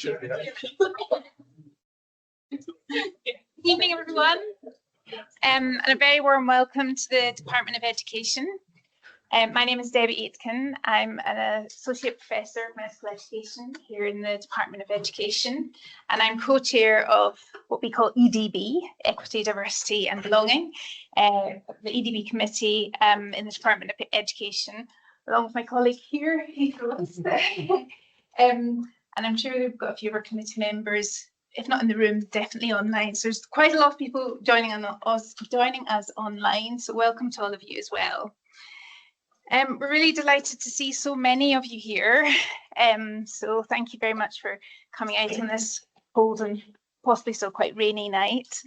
Good evening, everyone, and a very warm welcome to the Department of Education. My name is Debbie Aitken. I'm an Associate Professor of Medical Education here in the Department of Education, and I'm co-chair of what we call EDB, Equity, Diversity and Belonging, the EDB committee in the Department of Education, along with my colleague here, and I'm sure we've got a few of our committee members, if not in the room, definitely online. So there's quite a lot of people joining us online. So welcome to all of you as well. We're really delighted to see so many of you here. So thank you very much for coming out on this cold and possibly still quite rainy night.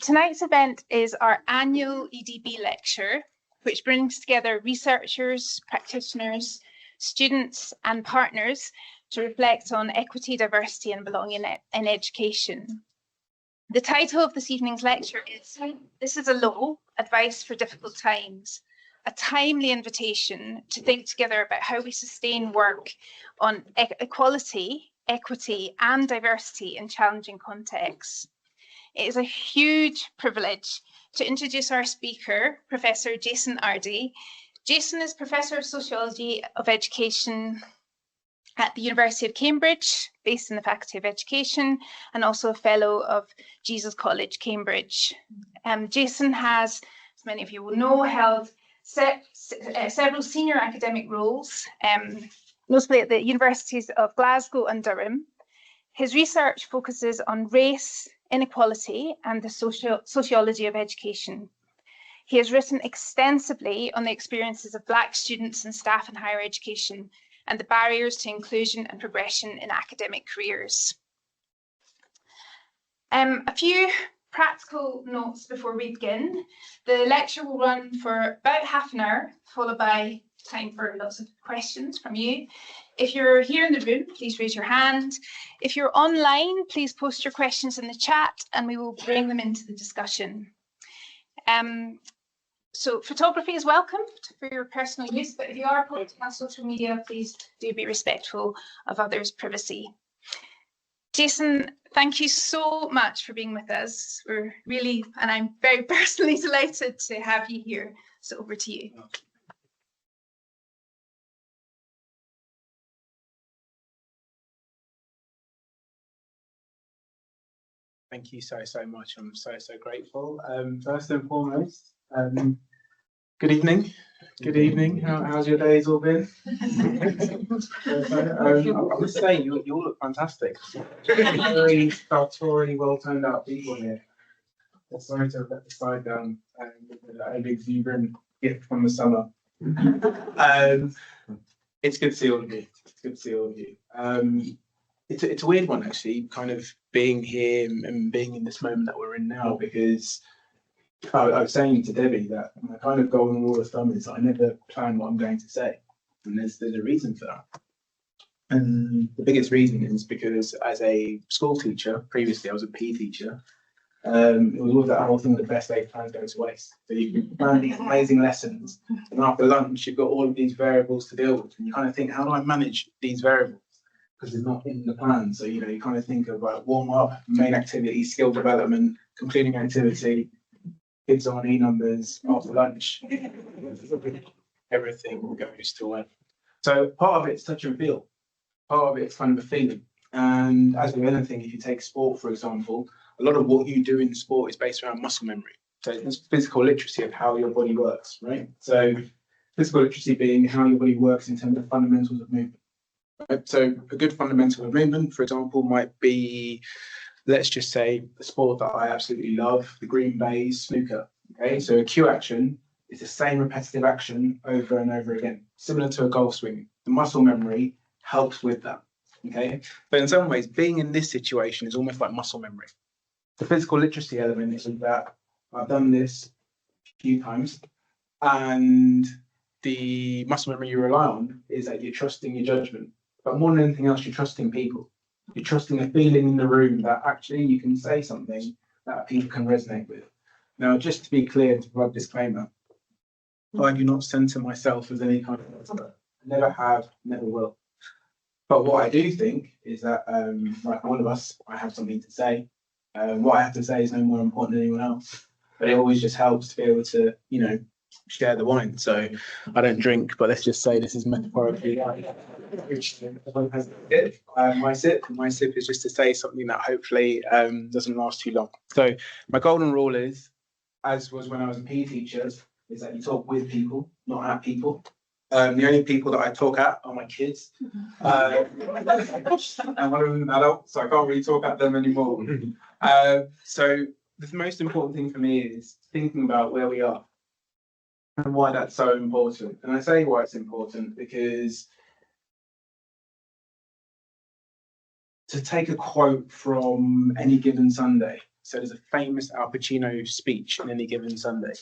Tonight's event is our annual EDB lecture, which brings together researchers, practitioners, students and partners to reflect on equity, diversity and belonging in education. The title of this evening's lecture is "This is a Law, Advice for Difficult Times," a timely invitation to think together about how we sustain work on equality, equity and diversity in challenging contexts. It is a huge privilege to introduce our speaker, Professor Jason Arday. Jason is Professor of Sociology of Education at the University of Cambridge, based in the Faculty of Education, and also a Fellow of Jesus College, Cambridge. Jason has, as many of you will know, held several senior academic roles, mostly at the Universities of Glasgow and Durham. His research focuses on race, inequality, and the sociology of education. He has written extensively on the experiences of Black students and staff in higher education and the barriers to inclusion and progression in academic careers. A few practical notes before we begin. The lecture will run for about half an hour, followed by time for lots of questions from you. If you're here in the room, please raise your hand. If you're online, please post your questions in the chat and we will bring them into the discussion. So photography is welcome for your personal use, but if you are posting on social media, please do be respectful of others' privacy. Jason, thank you so much for being with us. We're really, and I'm very personally delighted to have you here. So over to you. Thank you so much. I'm so grateful. First and foremost, good evening. Good evening. How's your days all been? I must say, you all look fantastic. Very sartorially, well turned out people here. Sorry to let the side down an exuberant gift from the summer. It's good to see all of you. It's good to see all of you. It's a weird one actually, kind of being here and being in this moment that we're in now, because I was saying to Debbie that my kind of golden rule of thumb is I never plan what I'm going to say, and there's a reason for that. And the biggest reason is because as a school teacher, previously I was a PE teacher, it was always that whole thing that the best laid plans go to waste. So you can plan these amazing lessons, and after lunch you've got all of these variables to deal with, and you kind of think, how do I manage these variables? Because they're not in the plan. So, you kind of think of like warm up, main activity, skill development, concluding activity, kids on numbers after lunch. Everything goes to one. So part of it's touch and feel. Part of it's kind of a feeling. And as with anything, if you take sport, for example, a lot of what you do in sport is based around muscle memory. So it's physical literacy of how your body works, right? So physical literacy being how your body works in terms of fundamentals of movement. Right? So a good fundamental of movement, for example, might be, let's just say, the sport that I absolutely love, the Green Bay's snooker. Okay, so a cue action is the same repetitive action over and over again, similar to a golf swing. The muscle memory helps with that. Okay, but in some ways, being in this situation is almost like muscle memory. The physical literacy element is that I've done this a few times, and the muscle memory you rely on is that you're trusting your judgment. But more than anything else, you're trusting people. You're trusting a feeling in the room that actually you can say something that people can resonate with. Now, just to be clear, to provide a disclaimer, I do not center myself as any kind of expert. I never have, never will. But what I do think is that, like all of us, I have something to say. What I have to say is no more important than anyone else. But it always just helps to be able to, share the wine. So I don't drink, but let's just say this is metaphorically. My sip is just to say something that hopefully doesn't last too long. So my golden rule is, as was when I was a PE teacher, is that you talk with people, not at people. The only people that I talk at are my kids. And one of them is an adult, so I can't really talk at them anymore. So the most important thing for me is thinking about where we are and why that's so important. And I say why it's important because to take a quote from Any Given Sunday. So there's a famous Al Pacino speech in Any Given Sunday.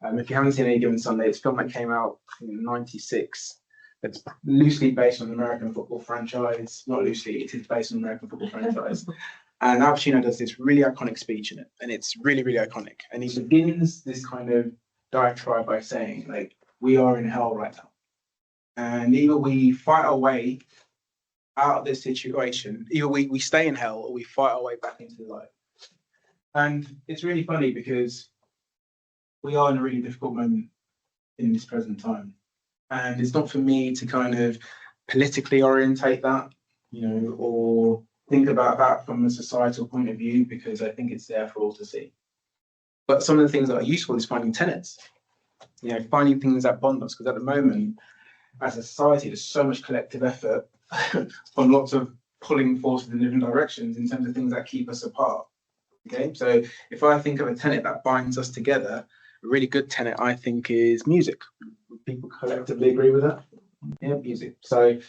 If you haven't seen Any Given Sunday, it's a film that came out in '96. It's loosely based on an American football franchise. Not loosely, it is based on an American football franchise. And Al Pacino does this really iconic speech in it, and it's really, really iconic. And he begins this kind of diatribe by saying, like, we are in hell right now. And either we fight our way out of this situation, either we stay in hell or we fight our way back into the light. And it's really funny because we are in a really difficult moment in this present time. And it's not for me to kind of politically orientate that, or think about that from a societal point of view, because I think it's there for all to see. But some of the things that are useful is finding tenets, finding things that bond us, because at the moment, as a society, there's so much collective effort on lots of pulling forces in different directions in terms of things that keep us apart. Okay, so if I think of a tenet that binds us together, a really good tenet, I think, is music. People collectively agree with that? Yeah, music. So,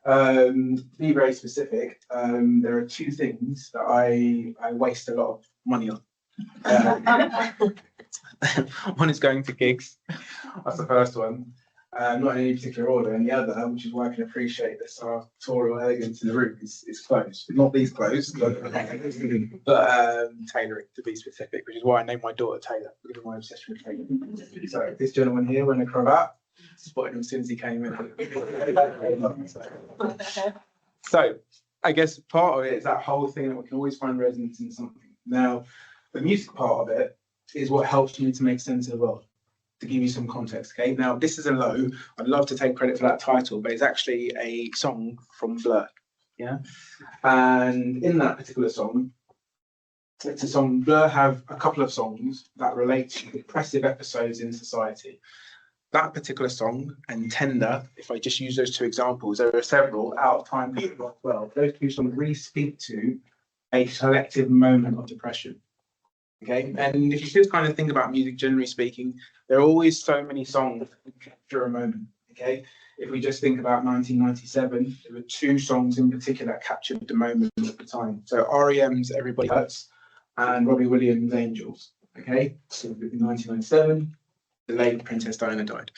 be very specific. There are two things that I waste a lot of money on. One is going to gigs. That's the first one. Not in any particular order. And the other, which is why I can appreciate the sartorial elegance in the room, is clothes. Not these clothes, but tailoring, to be specific, which is why I named my daughter Taylor, because of my obsession with tailoring. So this gentleman here wearing a cravat, spotted him as soon as he came in. So I guess part of it is that whole thing that we can always find resonance in something. Now, the music part of it is what helps me to make sense of the world. To give you some context, okay? Now, this is a low. I'd love to take credit for that title, but it's actually a song from Blur, yeah? And in that particular song, it's a song, Blur have a couple of songs that relate to depressive episodes in society. That particular song and Tender, if I just use those two examples, there are several out of time as well. Those two songs really speak to a collective moment of depression. Okay, and if you just kind of think about music, generally speaking, there are always so many songs that capture a moment. Okay, if we just think about 1997, there were two songs in particular that captured the moment at the time. So REM's Everybody Hurts and Robbie Williams' Angels. Okay, so in 1997, the late Princess Diana died.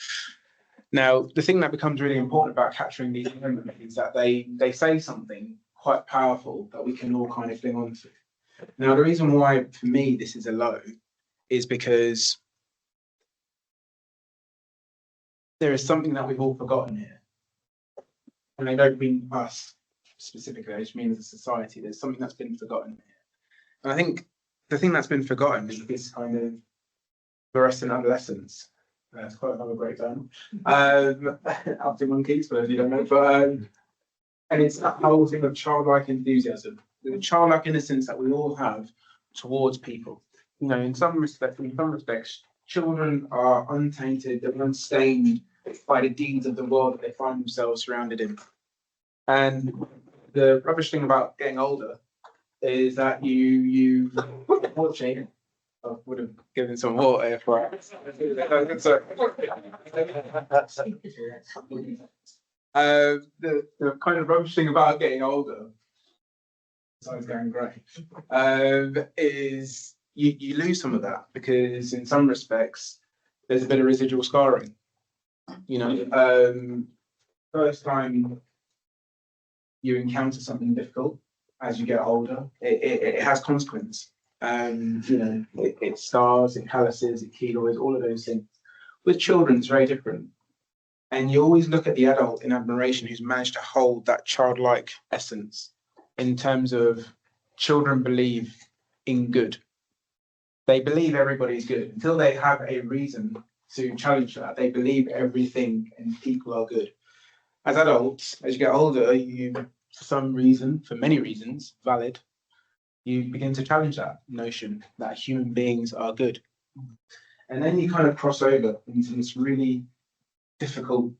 Now, the thing that becomes really important about capturing these moments is that they say something quite powerful that we can all kind of cling on to. Now, the reason why, for me, this is a low is because there is something that we've all forgotten here. And I don't mean us specifically, I just mean as a society. There's something that's been forgotten here. And I think the thing that's been forgotten is this kind of fluorescent adolescence. It's quite another great term. Arctic Monkeys, for those of you don't know. But, and it's that whole thing of childlike enthusiasm. The childlike innocence that we all have towards people. In some respects, children are untainted, they're unstained by the deeds of the world that they find themselves surrounded in. And the rubbish thing about getting older is that you unfortunately, I would have given some water here for it. The kind of rubbish thing about getting older, besides going great, is you lose some of that because in some respects there's a bit of residual scarring. First time you encounter something difficult as you get older, it has consequence. It scars, it calluses, it keloids, all of those things. With children, it's very different. And you always look at the adult in admiration who's managed to hold that childlike essence in terms of children believe in good. They believe everybody's good until they have a reason to challenge that. They believe everything and people are good. As adults, as you get older, you, for some reason, for many reasons, valid, you begin to challenge that notion that human beings are good. And then you kind of cross over into this really difficult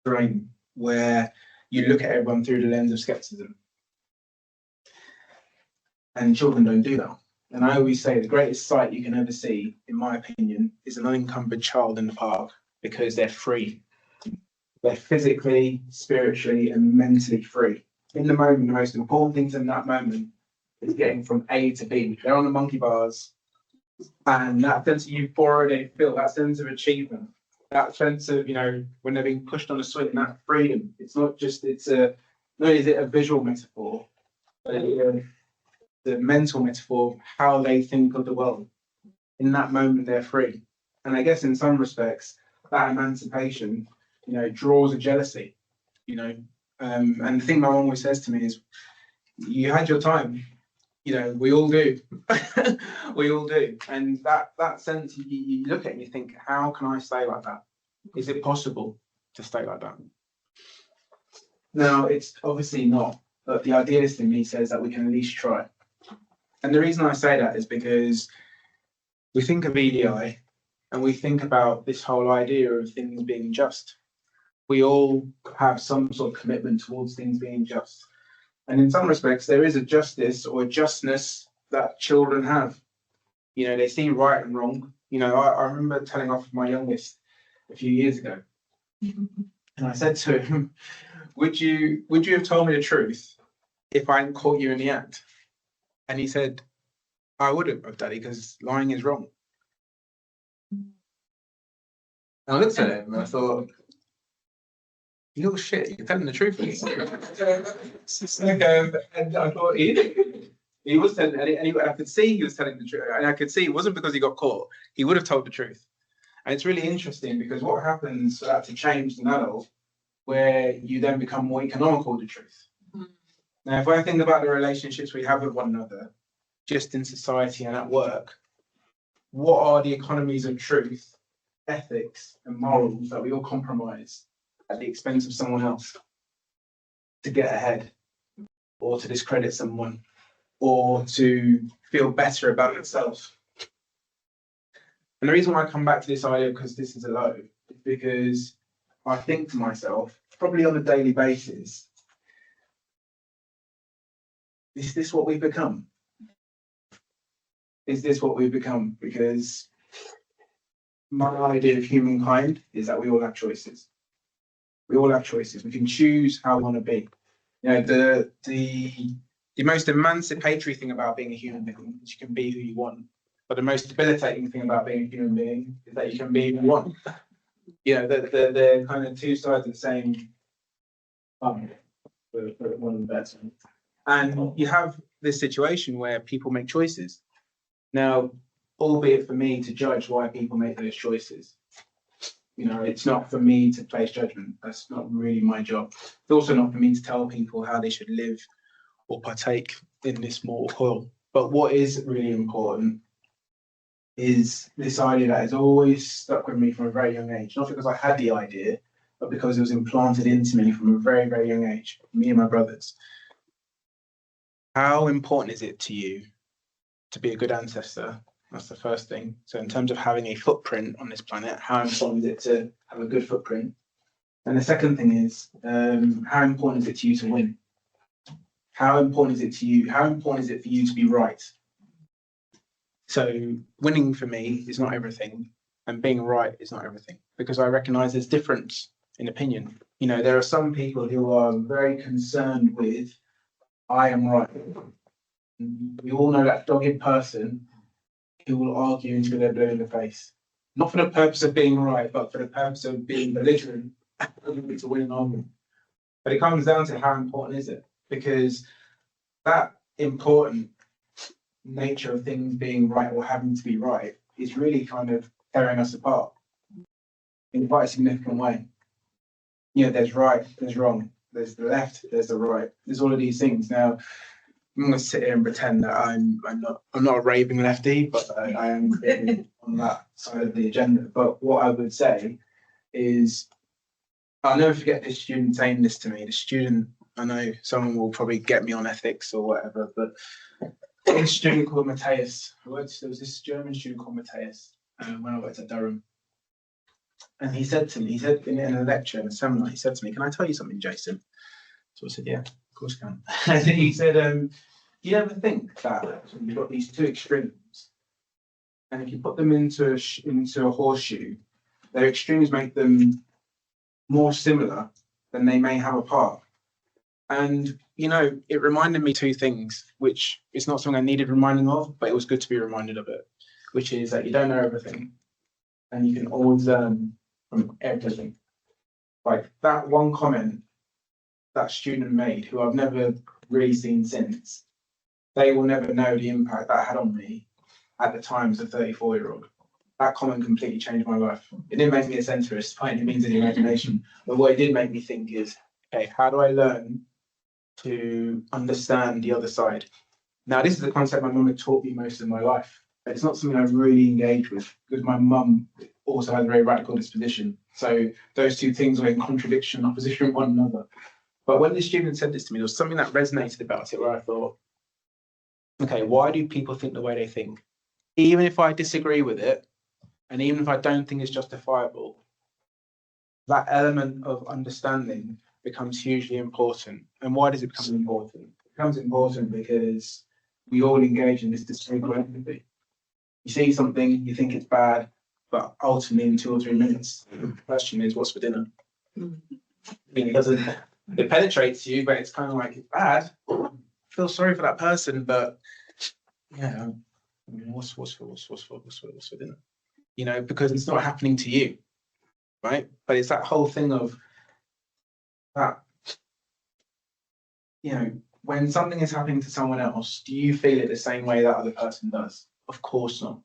terrain where you look at everyone through the lens of skepticism. And children don't do that. And I always say the greatest sight you can ever see, in my opinion, is an unencumbered child in the park because they're free. They're physically, spiritually, and mentally free. In the moment, the most important things in that moment is getting from A to B. They're on the monkey bars, and that sense of euphoria they feel, that sense of achievement, that sense of, when they're being pushed on a swing, that freedom. It's not just, not only is it a visual metaphor, but the mental metaphor of how they think of the world. In that moment, they're free. And I guess in some respects, that emancipation, draws a jealousy, and the thing my mom always says to me is, you had your time, we all do. We all do. And that sense, you look at it and you think, how can I stay like that? Is it possible to stay like that? Now, it's obviously not, but the idealist in me says that we can at least try. And the reason I say that is because we think of EDI and we think about this whole idea of things being just. We all have some sort of commitment towards things being just. And in some respects, there is a justice or a justness that children have. They see right and wrong. I remember telling off my youngest a few years ago. And I said to him, would you have told me the truth if I hadn't caught you in the act? And he said, I wouldn't, Daddy, because lying is wrong. And I looked at him and I thought, you little shit, you're telling the truth. And I thought he was telling, and I could see he was telling the truth. And I could see it wasn't because he got caught, he would have told the truth. And it's really interesting because what happens for that to change an adult, where you then become more economical with the truth. Now, if I think about the relationships we have with one another, just in society and at work, what are the economies of truth, ethics, and morals that we all compromise at the expense of someone else to get ahead, or to discredit someone, or to feel better about yourself? And the reason why I come back to this idea, because this is a low, is because I think to myself, probably on a daily basis, is this what we've become? Is this what we've become? Because my idea of humankind is that we all have choices. We all have choices. We can choose how we want to be. The most emancipatory thing about being a human being is you can be who you want. But the most debilitating thing about being a human being is that you can be who you want. They're kind of two sides of the same coin, for one of the best. And you have this situation where people make choices. Now, albeit for me to judge why people make those choices. It's not for me to place judgment. That's not really my job. It's also not for me to tell people how they should live or partake in this mortal coil. But what is really important is this idea that has always stuck with me from a very young age. Not because I had the idea, but because it was implanted into me from a very, very young age, me and my brothers. How important is it to you to be a good ancestor? That's the first thing. So in terms of having a footprint on this planet, how important is it to have a good footprint? And the second thing is, how important is it to you to win? How important is it to you? How important is it for you to be right? So winning for me is not everything, and being right is not everything, because I recognize there's difference in opinion. There are some people who are very concerned with, I am right. We all know that dogged person who will argue until they're blue in the face. Not for the purpose of being right, but for the purpose of being belligerent to win an argument. But it comes down to how important is it? Because that important nature of things being right or having to be right is really kind of tearing us apart. in quite a significant way. You know, there's right, there's wrong, there's the left, there's the right, there's all of these things. Now, I'm going to sit here and pretend that I'm not a raving lefty, but I am on that side of the agenda. But what I would say is, I'll never forget this student saying this to me. The student, I know someone will probably get me on ethics or whatever, but this student called Matthias. There was this German student called Matthias when I worked at Durham. And he said to me, in a lecture, in a seminar, he said to me, "Can I tell you something, Jason?" So I said, "Yeah, of course you can." And he said, "You ever think that you've got these two extremes, and if you put them into a horseshoe, their extremes make them more similar than they may have apart." And, you know, it reminded me two things, which is not something I needed reminding of, but it was good to be reminded of it, which is that you don't know everything and you can always learn from everything. Like that one comment that student made, who I've never really seen since, they will never know the impact that had on me at the time as a 34-year-old. That comment completely changed my life. It didn't make me a centrist by any means of the imagination, but what it did make me think is, okay, how do I learn to understand the other side? Now, this is a concept my mum had taught me most of my life. It's not something I've really engaged with because my mum also has a very radical disposition. So those two things were in contradiction, opposition of one another. But when the student said this to me, there was something that resonated about it where I thought, okay, why do people think the way they think? Even if I disagree with it, and even if I don't think it's justifiable, that element of understanding becomes hugely important. And why does it become important? It becomes important because we all engage in this disabled empathy. You see something, you think it's bad, but ultimately in 2 or 3 minutes, the question is, what's for dinner? It penetrates you, but it's kind of like, it's bad. I feel sorry for that person, but yeah, I mean, what's for dinner? You know, because it's not happening to you, right? But it's that whole thing of that, you know, when something is happening to someone else, do you feel it the same way that other person does? Of course not.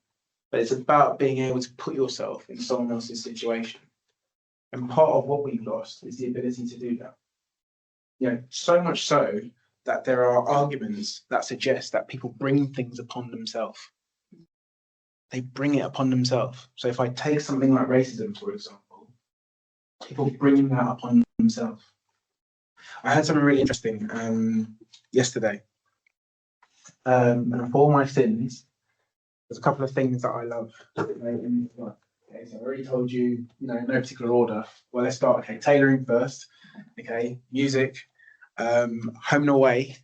But it's about being able to put yourself in someone else's situation. And part of what we've lost is the ability to do that. You know, so much so that there are arguments that suggest that people bring things upon themselves. They bring it upon themselves. So if I take something like racism, for example, people bring that upon themselves. I had something really interesting yesterday. And for all my sins, there's a couple of things that I love. Okay, so I already told you, you know, no particular order. Well, let's start. Okay, tailoring first. Okay, music, home and away.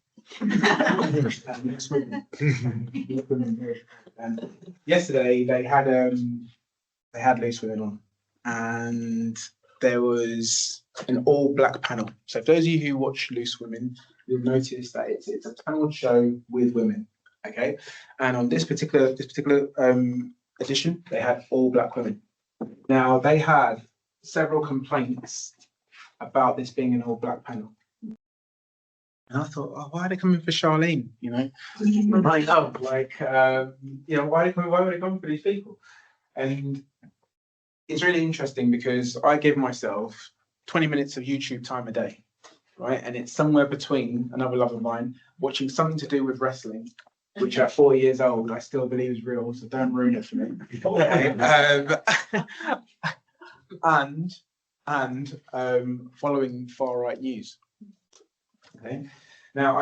And yesterday they had Loose Women on, and there was an all-black panel. So for those of you who watch Loose Women, you'll notice that it's a panel show with women. Okay, and on this particular edition, they had all black women. Now they had several complaints about this being an all black panel, and I thought, oh, why are they coming for Charlene? You know, I know, like, you know, why would they come for these people? And it's really interesting because I give myself 20 minutes of YouTube time a day, right? And it's somewhere between, another love of mine, watching something to do with wrestling, which at 4 years old I still believe is real, so don't ruin it for me. And following far right news. Okay. Now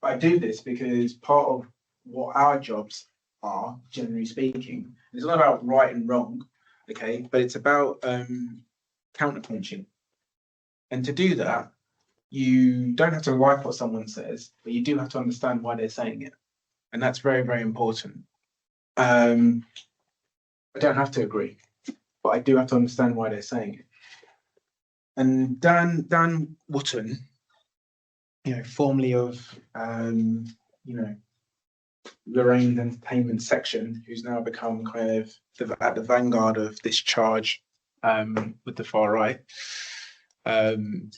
I do this because part of what our jobs are, generally speaking, it's not about right and wrong, okay, but it's about counterpunching. And to do that, you don't have to like what someone says, but you do have to understand why they're saying it. And that's very, very important. I don't have to agree, but I do have to understand why they're saying it. And Dan Wootton, you know, formerly of you know, Lorraine's entertainment section, who's now become kind of at the vanguard of this charge with the far right.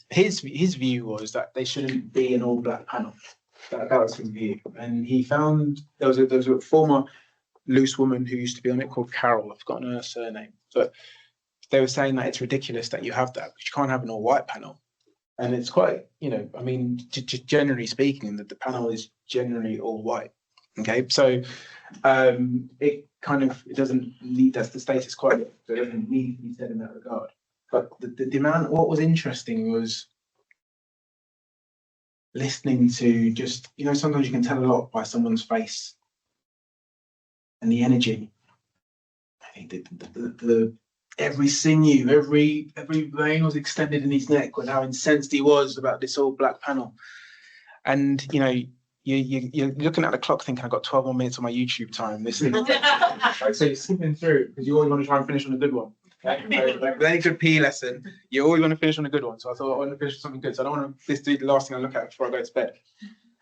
His view was that they shouldn't be an all-black panel. That was his view, and he found there was a former Loose Woman who used to be on it called Carol. I've forgotten her surname, but they were saying that it's ridiculous that you have that, because you can't have an all-white panel. And it's quite, I mean, generally speaking, that the panel is generally all white. Okay, so it doesn't need, that's the status quo, so it doesn't need to be said in that regard. But the amount, what was interesting was listening to just, sometimes you can tell a lot by someone's face and the energy. I think the every sinew, every vein was extended in his neck with how incensed he was about this all black panel. And you're looking at the clock thinking, I've got 12 more minutes on my YouTube time. This is right, so you're skipping through because you always want to try and finish on a good one. Okay? So, with any good PE lesson, you always want to finish on a good one. So I thought I want to finish with something good. So I don't want this to be the last thing I look at before I go to bed.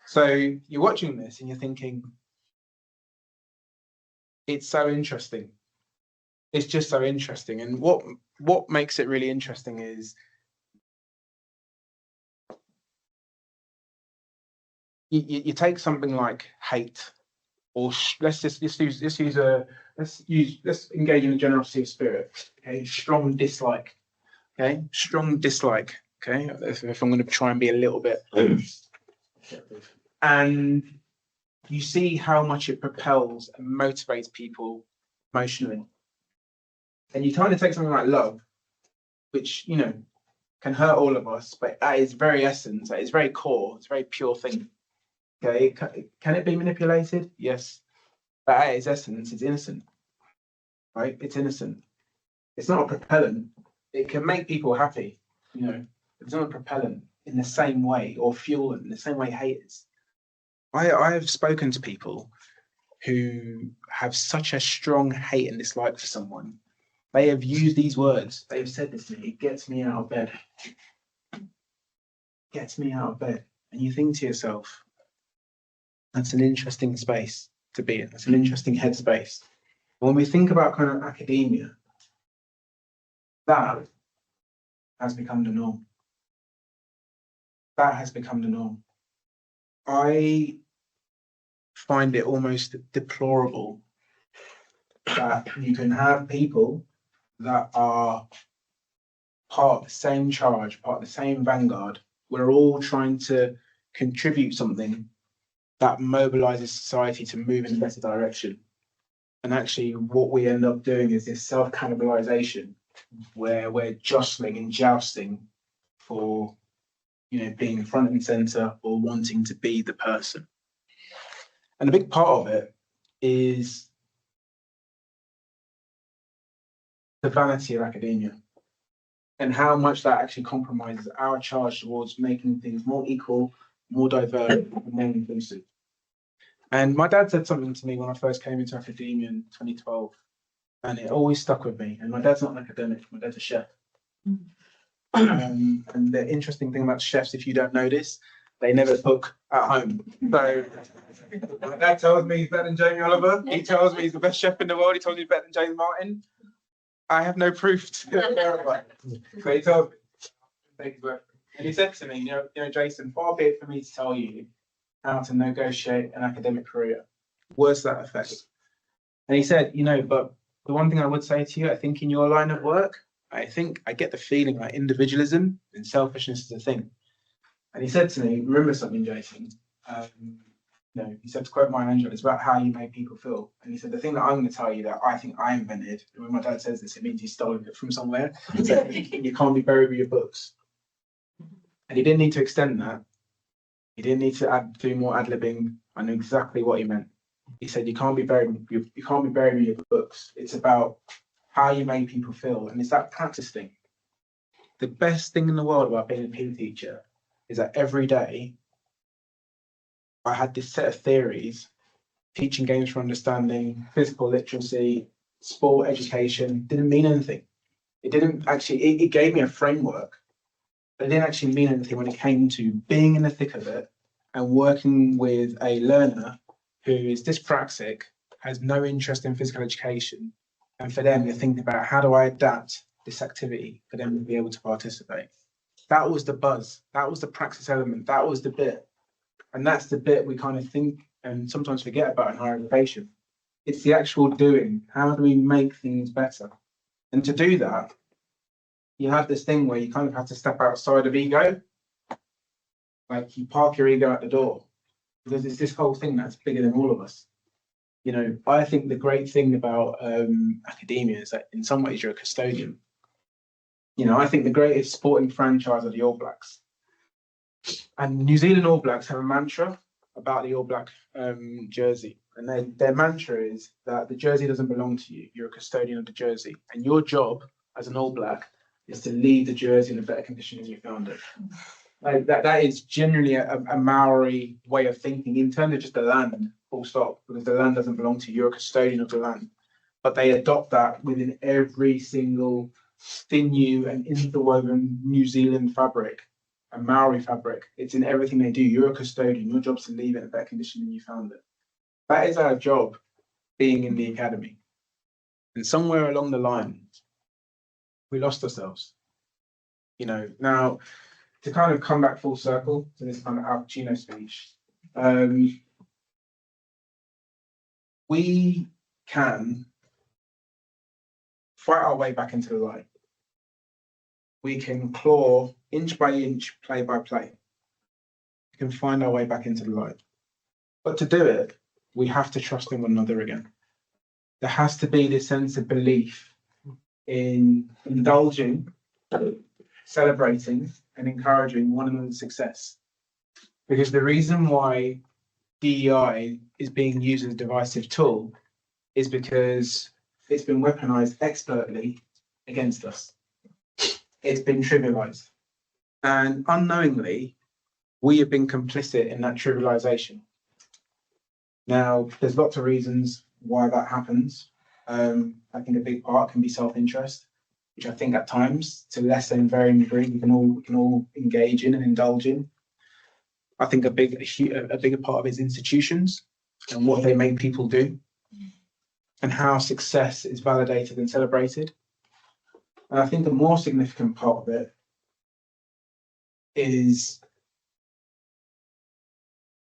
So you're watching this and you're thinking, it's so interesting. It's just so interesting. And what makes it really interesting is you take something like hate, or let's engage in the generosity of spirit. Okay, strong dislike. Okay, strong dislike. Okay, if I'm going to try and be a little bit, and you see how much it propels and motivates people emotionally. And you kind of take something like love, which, can hurt all of us, but at its very essence, at its very core, it's a very pure thing. Okay, can it be manipulated? Yes. But at its essence, it's innocent, right? It's innocent. It's not a propellant. It can make people happy, it's not a propellant in the same way, or fuel in the same way hate is. I have spoken to people who have such a strong hate and dislike for someone. They have used these words. They've said this to me. It gets me out of bed. Gets me out of bed. And you think to yourself, that's an interesting space to be in. That's an interesting headspace. When we think about kind of academia, that has become the norm. That has become the norm. I find it almost deplorable that you can have people that are part of the same charge, part of the same vanguard. We're all trying to contribute something that mobilizes society to move in a better direction. And actually what we end up doing is this self-cannibalization where we're jostling and jousting for, being front and center or wanting to be the person. And a big part of it is the vanity of academia and how much that actually compromises our charge towards making things more equal, more diverse, and more inclusive. And my dad said something to me when I first came into academia in 2012, and it always stuck with me. And my dad's not an academic, my dad's a chef. And the interesting thing about chefs, if you don't know this, they never cook at home. So my dad tells me he's better than Jamie Oliver. He tells me he's the best chef in the world. He tells me he's better than James Martin. I have no proof to verify. So he told me, and he said to me, Jason, far be it for me to tell you how to negotiate an academic career. Words to that effect. And he said, but the one thing I would say to you, I think in your line of work, I get the feeling like individualism and selfishness is a thing. And he said to me, remember something, Jason. He said, to quote Maya Angelou, it's about how you make people feel. And he said, the thing that I'm going to tell you that I think I invented, and when my dad says this, it means he stole it from somewhere. So you can't be buried with your books. And he didn't need to extend that. He didn't need to do more ad-libbing. I knew exactly what he meant. He said, you can't be buried with your books. It's about how you make people feel. And it's that practice thing. The best thing in the world about being a PE teacher is that every day I had this set of theories, teaching games for understanding, physical literacy, sport education, didn't mean anything. It didn't actually, it gave me a framework, but it didn't actually mean anything when it came to being in the thick of it and working with a learner who is dyspraxic, has no interest in physical education. And for them, they're thinking about how do I adapt this activity for them to be able to participate. That was the buzz. That was the praxis element. That was the bit. And that's the bit we kind of think and sometimes forget about in higher education. It's the actual doing. How do we make things better? And to do that, you have this thing where you kind of have to step outside of ego, like you park your ego at the door, because it's this whole thing that's bigger than all of us. You know, I think the great thing about academia is that in some ways you're a custodian. You know, I think the greatest sporting franchise are the All Blacks. And New Zealand All Blacks have a mantra about the All Black jersey. And their mantra is that the jersey doesn't belong to you. You're a custodian of the jersey. And your job as an All Black is to leave the jersey in a better condition than you found it. Like that is generally a Maori way of thinking in terms of just the land, full stop, because the land doesn't belong to you. You're a custodian of the land. But they adopt that within every single sinew and interwoven New Zealand fabric, a Maori fabric. It's in everything they do. You're a custodian. Your job's to leave it in a better condition than you found it. That is our job being in the academy. And somewhere along the line, we lost ourselves. You know, now to kind of come back full circle to this kind of Al Pacino speech, we can fight our way back into the light. We can claw inch by inch, play by play. We can find our way back into the light. But to do it, we have to trust in one another again. There has to be this sense of belief in indulging, celebrating, and encouraging one another's success. Because the reason why DEI is being used as a divisive tool is because it's been weaponized expertly against us. It's been trivialized. And unknowingly, we have been complicit in that trivialization. Now, there's lots of reasons why that happens. I think a big part can be self-interest, which I think at times, to less than varying degree, we can all engage in and indulge in. I think a bigger part of it is institutions and what they make people do, and how success is validated and celebrated. And I think the more significant part of it is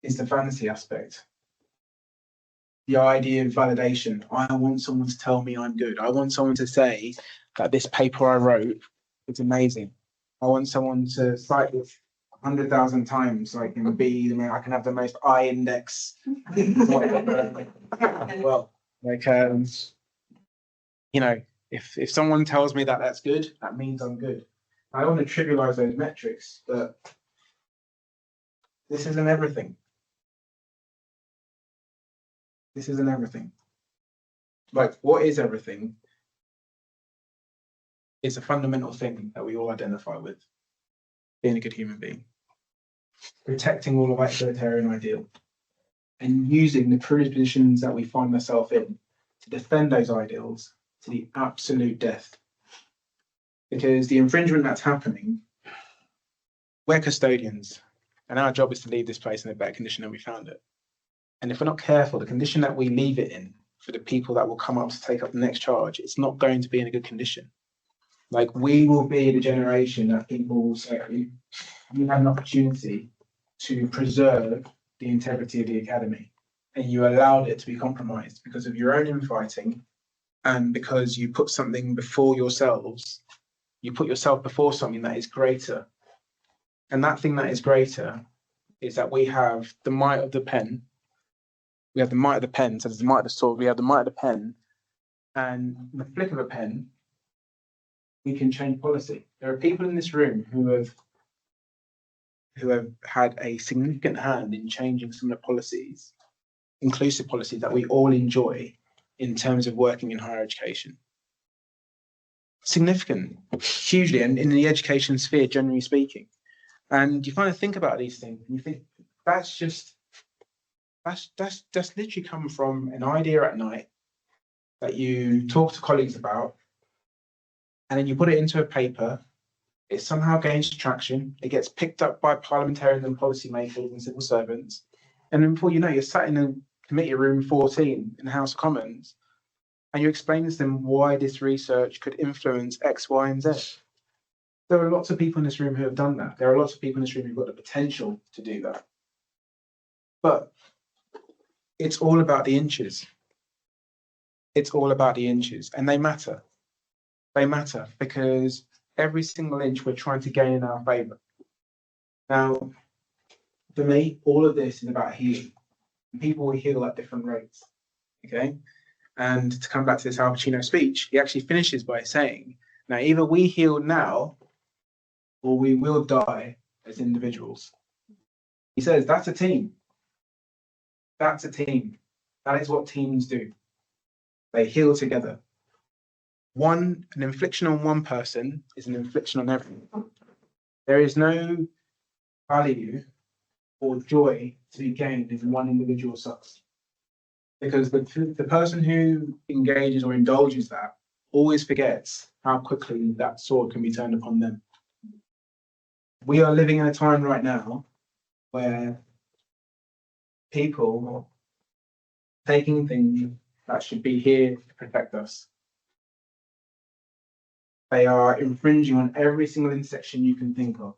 the fantasy aspect. The idea of validation. I want someone to tell me I'm good. I want someone to say that this paper I wrote is amazing. I want someone to cite it 100,000 times so I can I can have the most I index. Well, like, you know, if someone tells me that that's good, that means I'm good. I don't want to trivialize those metrics, but this isn't everything. This isn't everything. Like, what is everything? It's a fundamental thing that we all identify with. Being a good human being. Protecting all of our egalitarian ideal. And using the privileged positions that we find ourselves in to defend those ideals to the absolute death. Because the infringement that's happening, we're custodians. And our job is to leave this place in a better condition than we found it. And if we're not careful, the condition that we leave it in for the people that will come up to take up the next charge, it's not going to be in a good condition. Like, we will be the generation that people will say, you had an opportunity to preserve the integrity of the academy, and you allowed it to be compromised because of your own infighting, and because you put something before yourselves. You put yourself before something that is greater. And that thing that is greater is that we have the might of the pen. We have the might of the pen, so there's the might of the sword, we have the might of the pen, and the flick of a pen, we can change policy. There are people in this room who have had a significant hand in changing some of the policies, inclusive policies that we all enjoy in terms of working in higher education. Significant, hugely, and in the education sphere, generally speaking. And you kind of think about these things, and you think that's literally come from an idea at night that you talk to colleagues about, and then you put it into a paper. It somehow gains traction. It gets picked up by parliamentarians and policymakers and civil servants. And then before you know, you're sat in a committee room 14 in the House of Commons, and you explain to them why this research could influence X, Y, and Z. There are lots of people in this room who have done that. There are lots of people in this room who've got the potential to do that. But it's all about the inches. It's all about the inches, and they matter. They matter because every single inch we're trying to gain in our favour. Now, for me, all of this is about healing. People will heal at different rates. Okay. And to come back to this Al Pacino speech, he actually finishes by saying, now either we heal now or we will die as individuals. He says that's a team. That's a team. That is what teams do. They heal together. An infliction on one person is an infliction on everyone. There is no value or joy to be gained if one individual sucks. Because the person who engages or indulges that always forgets how quickly that sword can be turned upon them. We are living in a time right now where people are taking things that should be here to protect us. They are infringing on every single intersection you can think of,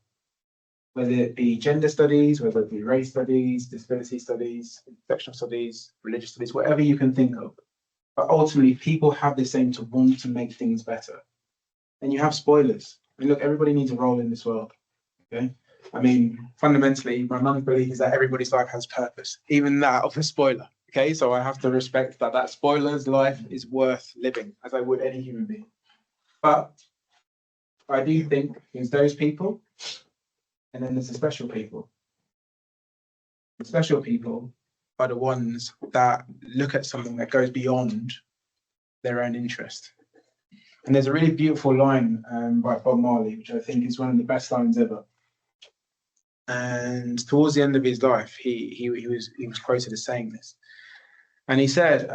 whether it be gender studies, whether it be race studies, disability studies, intersectional studies, religious studies, whatever you can think of. But ultimately, people have this aim to want to make things better. And you have spoilers. I mean, look, everybody needs a role in this world. Okay? I mean, fundamentally, my mum's belief is that everybody's life has purpose, even that of a spoiler. Okay, so I have to respect that spoiler's life is worth living, as I would any human being. But I do think there's those people, and then there's the special people. The special people are the ones that look at something that goes beyond their own interest. And there's a really beautiful line by Bob Marley, which I think is one of the best lines ever. And towards the end of his life, he was quoted as saying this. And he said,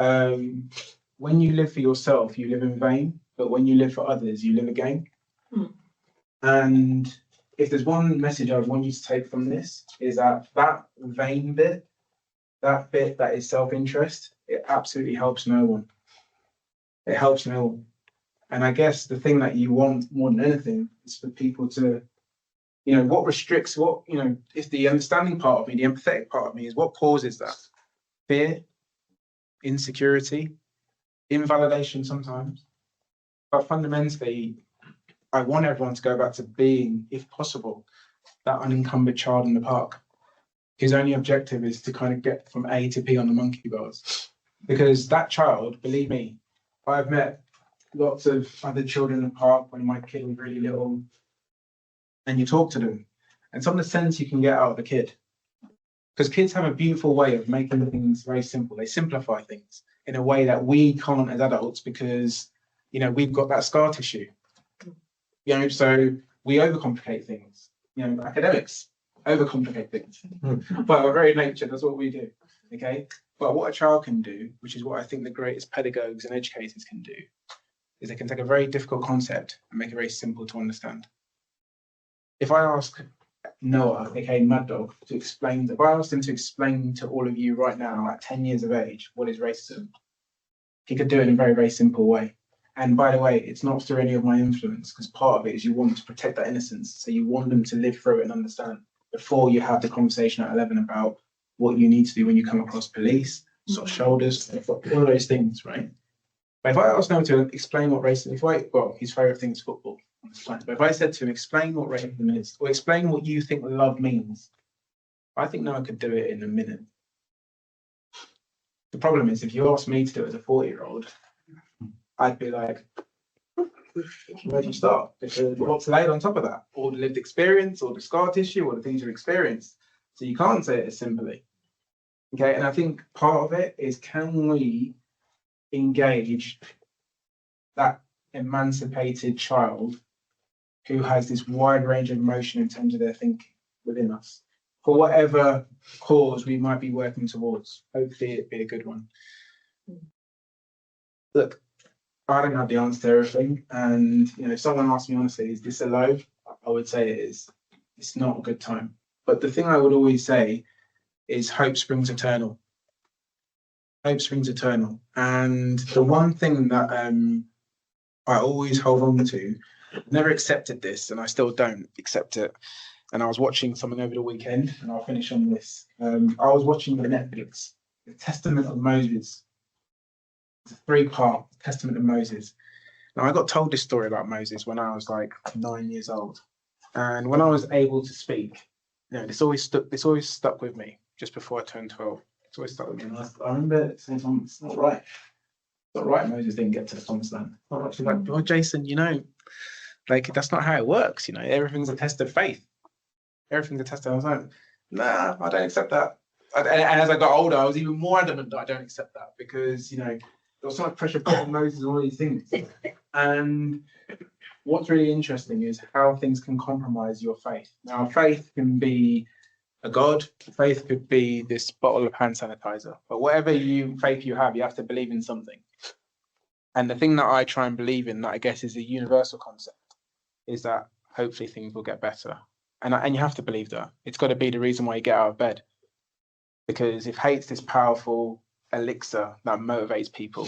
when you live for yourself, you live in vain, but when you live for others, you live again. And if there's one message I want you to take from this, is that vain bit, that bit that is self-interest, it absolutely helps no one. It helps no one. And I guess the thing that you want more than anything is for people to, what restricts, if the understanding part of me, the empathetic part of me is what causes that? Fear, insecurity, invalidation sometimes. But fundamentally, I want everyone to go back to being, if possible, that unencumbered child in the park, whose only objective is to kind of get from A to B on the monkey bars. Because that child, believe me, I've met lots of other children in the park when my kid was really little, and you talk to them, and some of the sense you can get out of the kid. Because kids have a beautiful way of making things very simple. They simplify things in a way that we can't as adults because, we've got that scar tissue. So we overcomplicate things. Academics overcomplicate things. By our very nature, that's what we do. Okay? But what a child can do, which is what I think the greatest pedagogues and educators can do, is they can take a very difficult concept and make it very simple to understand. If I ask Noah, aka Mad Dog, if I asked him to explain to all of you right now at 10 years of age what is racism, he could do it in a very, very simple way. And by the way, it's not through any of my influence, because part of it is you want to protect that innocence. So you want them to live through it and understand before you have the conversation at 11 about what you need to do when you come across police, soft shoulders, all of those things, right? But if I asked Noah to explain what racism is, his favourite thing is football. But if I said to him, explain what racism is, or explain what you think love means, I think Noah could do it in a minute. The problem is, if you ask me to do it as a 40-year-old, I'd be like, where do you start? Because what's laid on top of that? All the lived experience, all the scar tissue, all the things you've experienced. So you can't say it as simply. Okay, and I think part of it is, can we engage that emancipated child who has this wide range of emotion in terms of their thinking within us, for whatever cause we might be working towards. Hopefully it'd be a good one. Look, I don't have the answer to everything, and if someone asked me honestly, is this a low? I would say it is. It's not a good time. But the thing I would always say is hope springs eternal. Hope springs eternal. And the one thing that I always hold on to, never accepted this, and I still don't accept it. And I was watching something over the weekend, and I'll finish on this. I was watching the Netflix, The Testament of Moses. It's a 3-part Testament of Moses. Now, I got told this story about Moses when I was like 9 years old. And when I was able to speak, this always stuck with me just before I turned 12. It's always stuck with me. And I remember saying, it's not right. It's not right Moses didn't get to the promised land. Not right. She's like, well, Jason, like that's not how it works. Everything's a test of faith. Everything's a test of, I was like, nah, I don't accept that. And as I got older, I was even more adamant that I don't accept that because, there was so much pressure put on Moses and all these things. And what's really interesting is how things can compromise your faith. Now, faith can be a God, faith could be this bottle of hand sanitizer, but whatever faith you have to believe in something. And the thing that I try and believe in, that I guess is a universal concept, is that hopefully things will get better. And you have to believe that. It's got to be the reason why you get out of bed. Because if hate's this powerful elixir that motivates people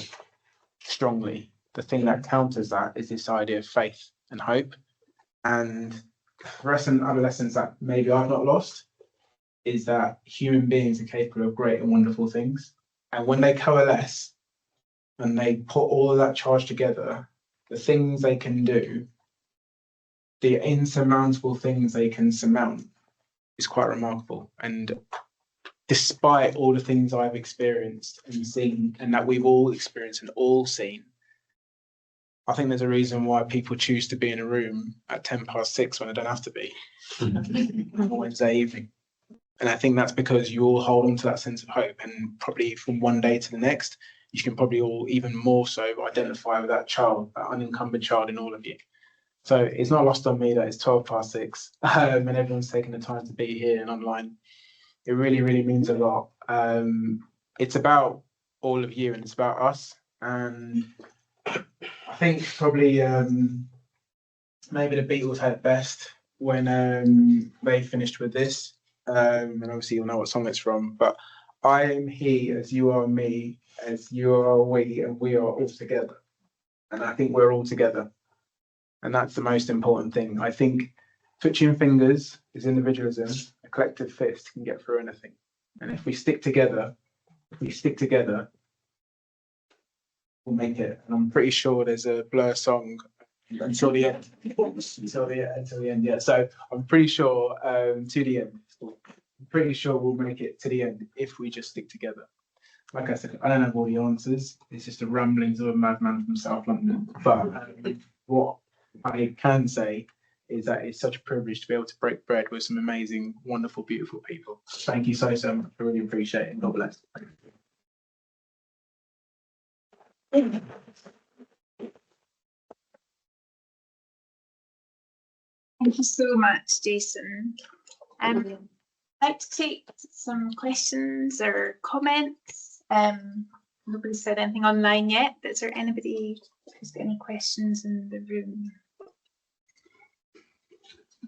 strongly, the thing that counters that is this idea of faith and hope. And for us and other lessons that maybe I've not lost is that human beings are capable of great and wonderful things. And when they coalesce and they put all of that charge together, the things they can do, the insurmountable things they can surmount is quite remarkable. And despite all the things I've experienced and seen, and that we've all experienced and all seen, I think there's a reason why people choose to be in a room at 6:10 when they don't have to be on a Wednesday evening. And I think that's because you all hold on to that sense of hope, and probably from one day to the next, you can probably all even more so identify with that child, that unencumbered child in all of you. So it's not lost on me that it's 6:12 and everyone's taking the time to be here and online. It really, really means a lot. It's about all of you and it's about us. And I think probably maybe the Beatles had it best when they finished with this. And obviously you'll know what song it's from. But I am he as you are me, as you are we, and we are all together. And I think we're all together. And that's the most important thing. I think twitching fingers is individualism. A collective fist can get through anything. And if we stick together, we'll make it. And I'm pretty sure there's a Blur song until the end. Until the end, yeah. So I'm pretty sure to the end. I'm pretty sure we'll make it to the end if we just stick together. Like I said, I don't have all the answers. It's just the ramblings of a madman from South London. But what I can say is that it's such a privilege to be able to break bread with some amazing, wonderful, beautiful people. Thank you so much. I really appreciate it. God bless. Thank you so much, Jason. I'd like to take some questions or comments. Nobody said anything online yet, but is there anybody who's got any questions in the room?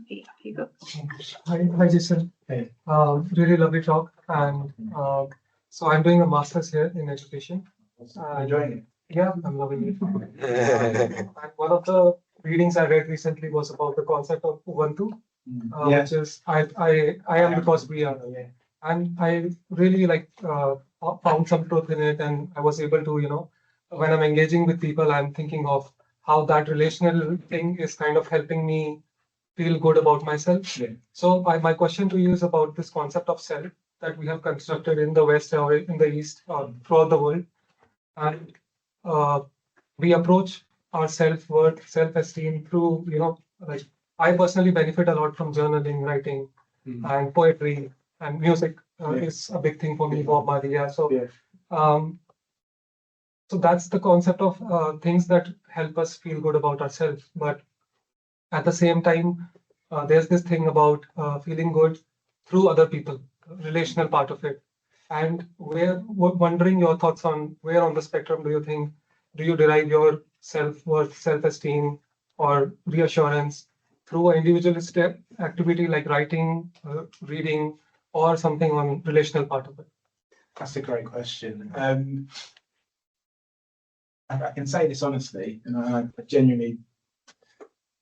Okay, here you go. Hi, Jason. Hey. Really lovely talk. And so I'm doing a master's here in education. Enjoying it? Yeah, I'm loving it. And one of the readings I read recently was about the concept of Ubuntu, which is I am because we are. And I really found some truth in it, and I was able to, when I'm engaging with people, I'm thinking of how that relational thing is kind of helping me feel good about myself. Yeah. So my question to you is about this concept of self that we have constructed in the West or in the East or throughout the world. And we approach our self-worth, self-esteem through, I personally benefit a lot from journaling, writing, and poetry, and music is a big thing for me, Bob Marley. Yeah. So, so that's the concept of things that help us feel good about ourselves. But at the same time, there's this thing about feeling good through other people, relational part of it. And we're wondering your thoughts on where on the spectrum do you derive your self-worth, self-esteem, or reassurance through an individualistic activity like writing, reading, or something on relational part of it? That's a great question. I can say this honestly, and I genuinely,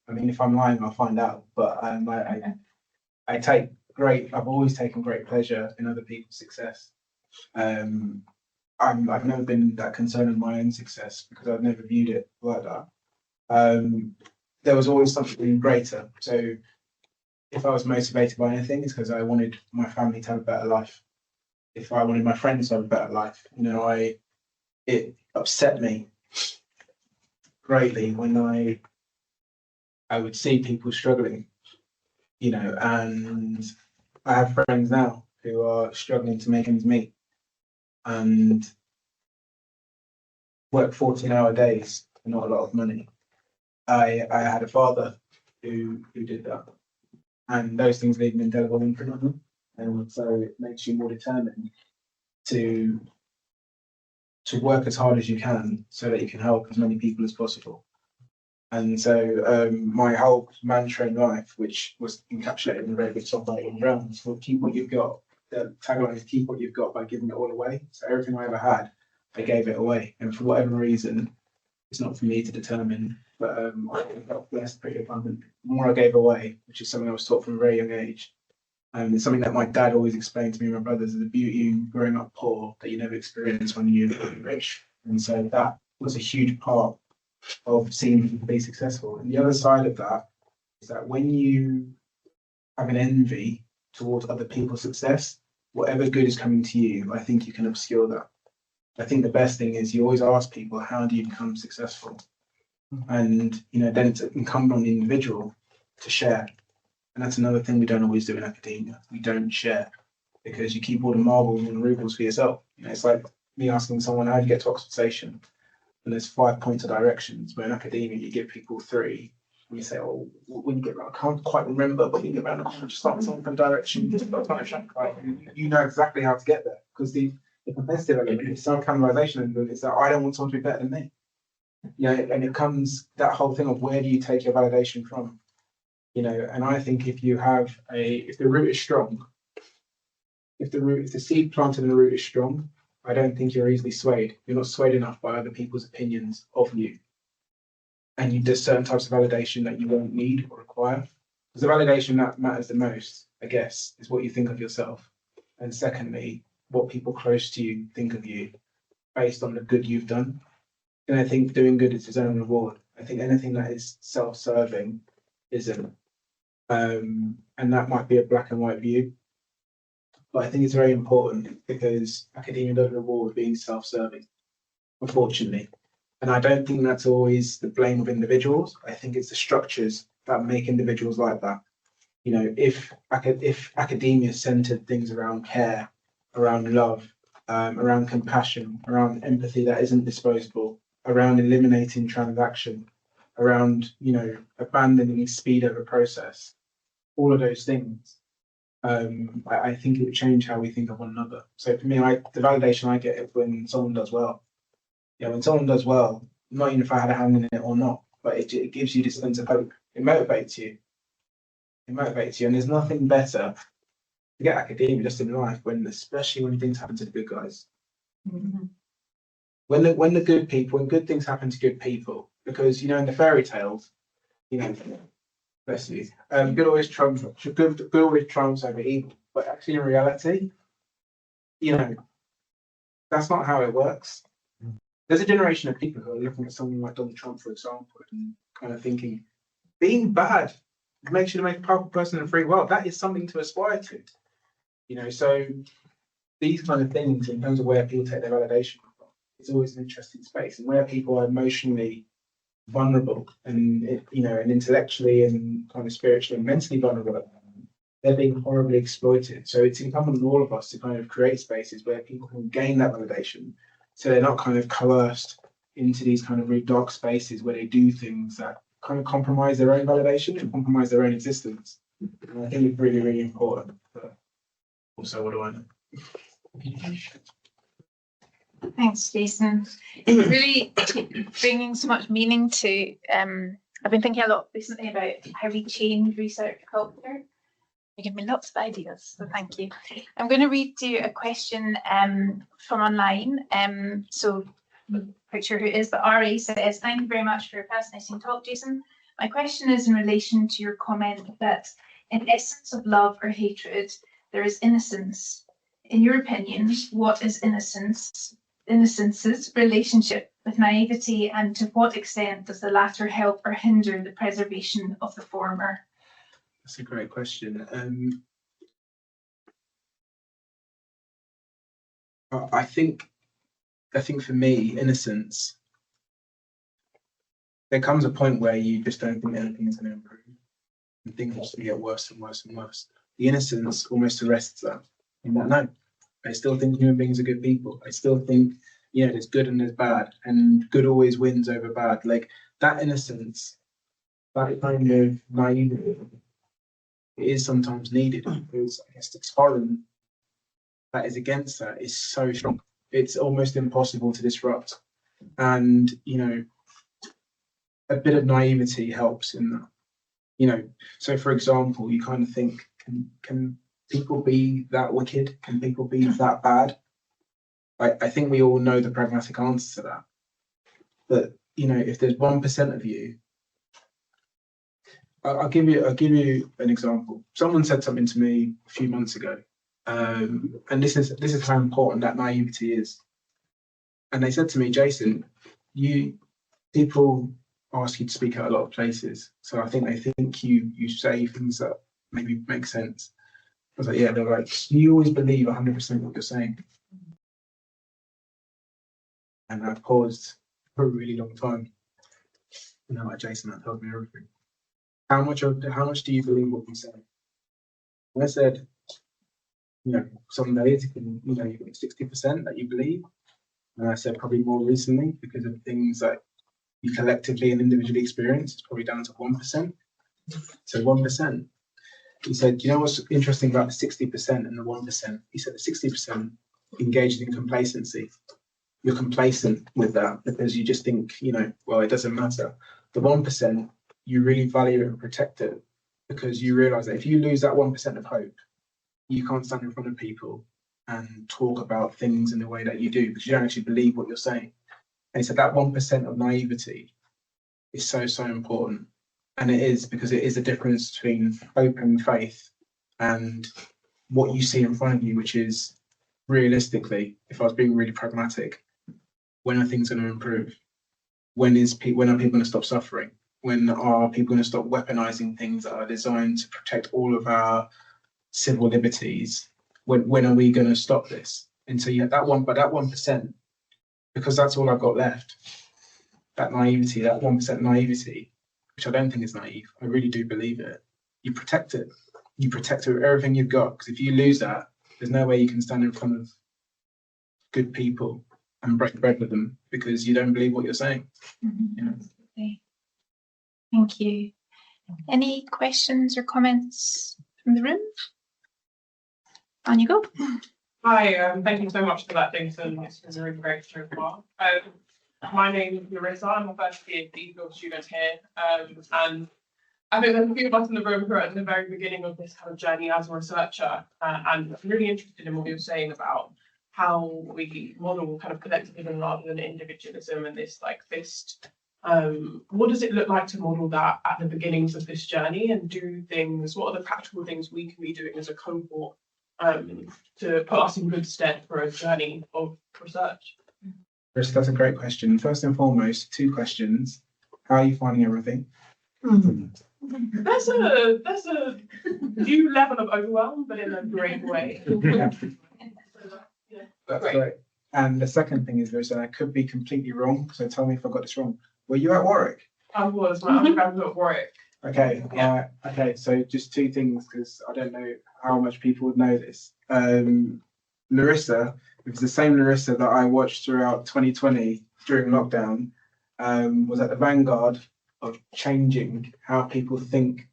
I mean, if I'm lying, I'll find out. But I've always taken great pleasure in other people's success. I've never been that concerned with my own success because I've never viewed it like that. there was always something greater. So if I was motivated by anything, it's because I wanted my family to have a better life. If I wanted my friends to have a better life, it upset me greatly when I would see people struggling, and I have friends now who are struggling to make ends meet and work 14-hour days for not a lot of money. I had a father who did that, and those things leave an indelible imprint on them, and so it makes you more determined to work as hard as you can so that you can help as many people as possible. And so my whole mantra in life, which was encapsulated in a very good song by Ian Brown, was keep what you've got. The tagline is keep what you've got by giving it all away. So everything I ever had, I gave it away. And for whatever reason, it's not for me to determine, but I got blessed pretty abundant. The more I gave away, which is something I was taught from a very young age, and it's something that my dad always explained to me and my brothers, is the beauty in growing up poor that you never experience when you're rich. And so that was a huge part of seeing people be successful. And the other side of that is that when you have an envy towards other people's success, whatever good is coming to you, I think you can obscure that. I think the best thing is you always ask people, how do you become successful? And then it's incumbent on the individual to share. And that's another thing we don't always do in academia. We don't share because you keep all the marbles and rubles for yourself. It's like me asking someone, how do you get to Oxford Station? And there's 5 points of directions, but in academia you give people 3. And you say, oh, when you get around, I can't quite remember, but when you get around, just start something from direction, just start direction. Like, you know exactly how to get there, because the competitive element is self-cannibalization, and it's that I don't want someone to be better than me. And it comes that whole thing of where do you take your validation from? And I think if the root is strong, if the seed planted in the root is strong, I don't think you're easily swayed. You're not swayed enough by other people's opinions of you. And there's certain types of validation that you won't need or require. Because the validation that matters the most, I guess, is what you think of yourself. And secondly, what people close to you think of you based on the good you've done. And I think doing good is its own reward. I think anything that is self-serving isn't. And that might be a black and white view. But I think it's very important because academia does reward being self-serving, unfortunately. And I don't think that's always the blame of individuals. I think it's the structures that make individuals like that. If academia centered things around care, around love, around compassion, around empathy that isn't disposable, around eliminating transaction, around, abandoning speed over process, all of those things, I think it would change how we think of one another. So for me, the validation I get is when someone does well. When someone does well, not even if I had a hand in it or not, but it gives you this sense of hope. It motivates you. And there's nothing better to get academia just in life especially when things happen to the good guys. Mm-hmm. When good things happen to good people, because in the fairy tales, bless you, good always trumps over evil. But actually, in reality, that's not how it works. There's a generation of people who are looking at someone like Donald Trump, for example, and kind of thinking, being bad makes you the most powerful person in the free world. That is something to aspire to. So these kind of things, in terms of where people take their validation from, it's always an interesting space, and where people are emotionally vulnerable and and intellectually and kind of spiritually and mentally vulnerable, they're being horribly exploited. So it's incumbent on all of us to kind of create spaces where people can gain that validation, so they're not kind of coerced into these kind of really dark spaces where they do things that kind of compromise their own validation and compromise their own existence. And I think it's really, really important. But also, what do I know? Thanks, Jason. It's really bringing so much meaning to. I've been thinking a lot recently about how we change research culture. You give me lots of ideas, so thank you. I'm going to read you a question from online. So I'm quite sure who it is, but Arday says, "Thank you very much for a fascinating talk, Jason. My question is in relation to your comment that in essence of love or hatred, there is innocence. In your opinion, what is innocence's relationship with naivety, and to what extent does the latter help or hinder the preservation of the former? That's a great question. I think for me, innocence, there comes a point where you just don't think anything is going to improve, and things just get worse and worse and worse. The innocence almost arrests that. In that, no, I still think human beings are good people. I still think, there's good and there's bad, and good always wins over bad. Like that innocence, that kind of naivety, it is sometimes needed, because I guess the torrent that is against that is so strong. It's almost impossible to disrupt. And, a bit of naivety helps in that. So for example, you kind of think, can people be that wicked? Can people be that bad? I think we all know the pragmatic answer to that. But, if there's 1% of you, I'll give you an example. Someone said something to me a few months ago. And this is how important that naivety is. And they said to me, Jason, people ask you to speak at a lot of places, so I think they think you say things that maybe make sense. I was like, yeah. They're like, you always believe 100% what you're saying. And I paused for a really long time. And they're like, Jason, that tells me everything. How much do you believe what you say? And I said, some days you've got 60% that you believe. And I said probably more recently, because of things that you collectively and individually experience, it's probably down to 1%. So 1%. He said, what's interesting about the 60% and the 1%? He said the 60% engaged in complacency. You're complacent with that because you just think, it doesn't matter. The 1%, you really value it and protect it, because you realize that if you lose that 1% of hope, you can't stand in front of people and talk about things in the way that you do, because you don't actually believe what you're saying. And he said that 1% of naivety is so, so important. And it is, because it is the difference between hope and faith and what you see in front of you, which is realistically, if I was being really pragmatic, when are things going to improve? When are people going to stop suffering? When are people going to stop weaponizing things that are designed to protect all of our civil liberties? When are we going to stop this? And so you have that 1%, because that's all I've got left. That naivety, that 1% naivety, which I don't think is naive. I really do believe it. You protect it. You protect it with everything you've got, because if you lose that, there's no way you can stand in front of good people and break bread with them, because you don't believe what you're saying. Okay. Thank you. Any questions or comments from the room? On you go. Hi, thank you so much for that, Jason. It's been really great so far. My name is Larissa. I'm a first year DPhil student here. And I think there's a few of us in the room who are at the very beginning of this kind of journey as a researcher. And I'm really interested in what you're saying about how we model kind of collectivism rather than individualism and this fist. What does it look like to model that at the beginnings of this journey, and what are the practical things we can be doing as a cohort to put us in good stead for a journey of research? Chris, that's a great question. First and foremost, 2 questions. How are you finding everything? There's a new level of overwhelm, but in a great way. That's great. And the second thing is, Larissa, I could be completely wrong, so tell me if I got this wrong. Were you at Warwick? I was. My undergraduate at Warwick. Okay. Okay. So just 2 things, because I don't know how much people would know this. Larissa, it was the same Larissa that I watched throughout 2020 during lockdown, was at the vanguard of changing how people think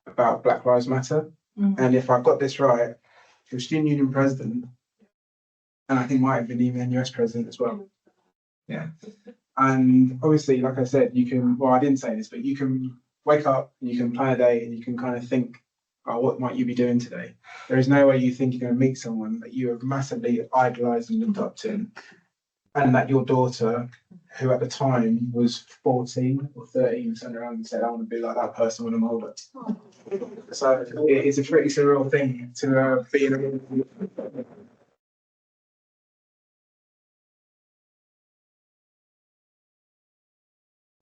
about Black Lives Matter. And if I've got this right, she was student union president, and I think might have been even US president as well. Yeah. And obviously, like I said, I didn't say this, but you can wake up and you can plan a day and you can kind of think, oh, what might you be doing today? There is no way you think you're going to meet someone that you have massively idolized and looked up to, and that your daughter, who at the time was 14 or 13, turned around and said, I want to be like that person when I'm older. So it's a pretty surreal thing to be in a room.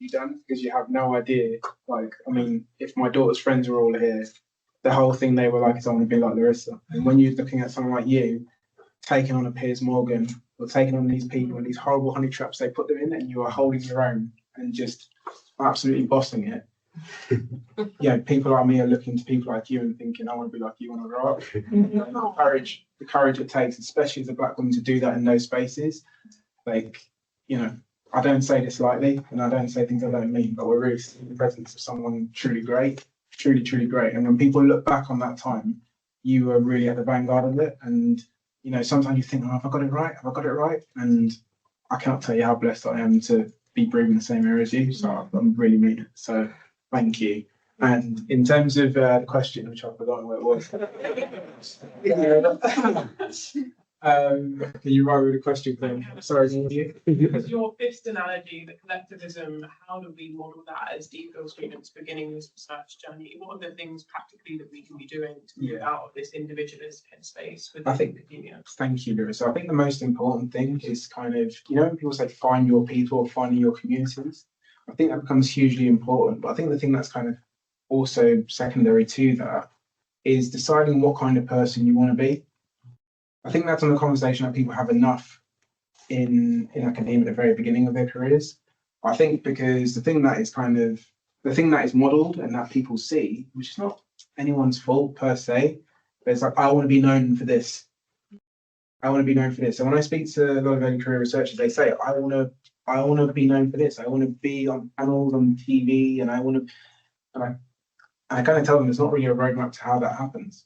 you done, because you have no idea. Like, I mean, if my daughter's friends were all here, the whole thing they were like is I want to be like Larissa. And when you're looking at someone like you, taking on a Piers Morgan or taking on these people and these horrible honey traps they put them in, and you are holding your own and just absolutely bossing it. People like me are looking to people like you and thinking, I want to be like you when I grow up. The courage it takes, especially as a black woman, to do that in those spaces. Like, I don't say this lightly, and I don't say things I don't mean, but we're really in the presence of someone truly great, truly, truly great. And when people look back on that time, you were really at the vanguard of it. And, sometimes you think, oh, have I got it right? Have I got it right? And I cannot tell you how blessed I am to be breathing the same air as you. So I really mean it. So thank you. And in terms of the question, which I've forgotten what it was. Can you write with a question, then? Sorry, Because your fifth analogy, the collectivism, how do we model that as DPhil students beginning this research journey? What are the things practically that we can be doing to move out of this individualist headspace within academia? Thank you, Lewis. So I think the most important thing is kind of, when people say find your people or finding your communities, I think that becomes hugely important. But I think the thing that's kind of also secondary to that is deciding what kind of person you want to be. I think that's on the conversation that people have enough in academia at the very beginning of their careers. I think because the thing that is modelled and that people see, which is not anyone's fault per se, but it's like, I want to be known for this. I want to be known for this. And when I speak to a lot of early career researchers, they say, I want to be known for this. I want to be on panels on TV, and I kind of tell them there's not really a roadmap to how that happens.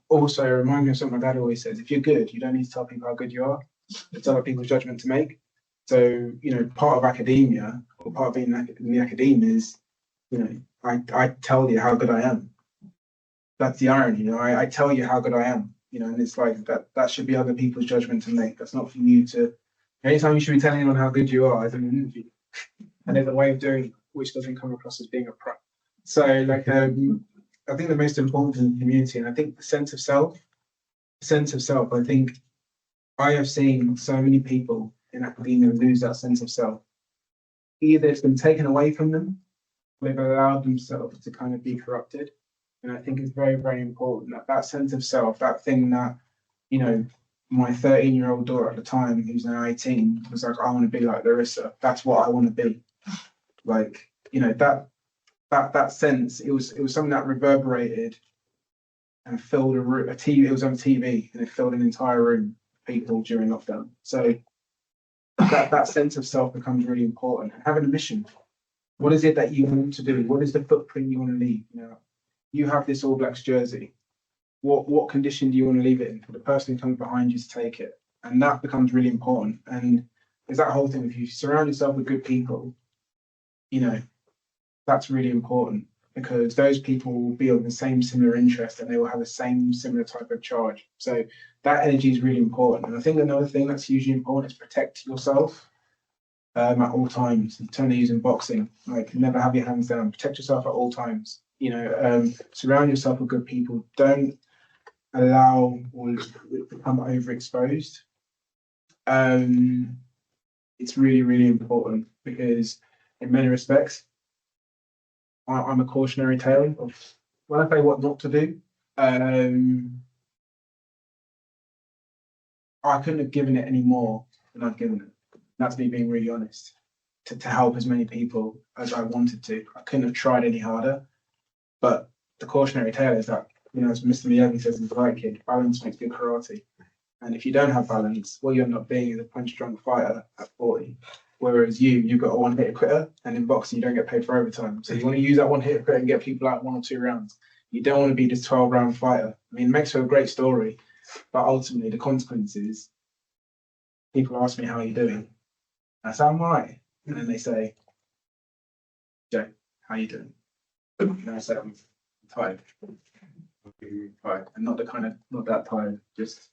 Also, remind me of something my dad always says: if you're good, you don't need to tell people how good you are. It's other people's judgment to make. So, part of academia, or part of being in the academia is, I tell you how good I am. That's the irony, I tell you how good I am, and it's like that should be other people's judgment to make. That's not for you to. Anytime you should be telling anyone how good you are is in an interview, and there's a way of doing it which doesn't come across as being a pro. So, I think the most important thing in the community, and I think the sense of self, I think I have seen so many people in academia lose that sense of self. Either it's been taken away from them, or they've allowed themselves to kind of be corrupted. And I think it's very, very important that sense of self, that thing that, my 13-year-old daughter at the time, who's now 18, was like, I want to be like Larissa. That's what I want to be. Like, that sense, it was something that reverberated and filled a TV. It was on TV, and it filled an entire room of people during lockdown. So that sense of self becomes really important. And having a mission. What is it that you want to do? What is the footprint you want to leave? You have this All Blacks jersey. What condition do you want to leave it in for the person who comes behind you to take it? And that becomes really important. And there's that whole thing: if you surround yourself with good people, that's really important, because those people will be of the same similar interest, and they will have the same similar type of charge. So that energy is really important. And I think another thing that's hugely important is protect yourself at all times. In terms of using boxing, like, never have your hands down. Protect yourself at all times. Surround yourself with good people. Don't allow or become overexposed. It's really, really important, because in many respects, I'm a cautionary tale of when I say what not to do. I couldn't have given it any more than I've given it. That's me being really honest. To help as many people as I wanted to, I couldn't have tried any harder. But the cautionary tale is that, as Mr. Miyagi says in The Karate Kid, balance makes good karate. And if you don't have balance, what you end up being is a punch-drunk fighter at 40. Whereas you've got a one-hitter quitter, and in boxing, you don't get paid for overtime. So you want to use that one-hitter quitter and get people out 1 or 2 rounds. You don't want to be this 12-round fighter. I mean, it makes for a great story, but ultimately the consequences, people ask me, how are you doing? I say, I'm all right. And then they say, Joe, how are you doing? And I say, I'm tired. Tired. And not that tired, just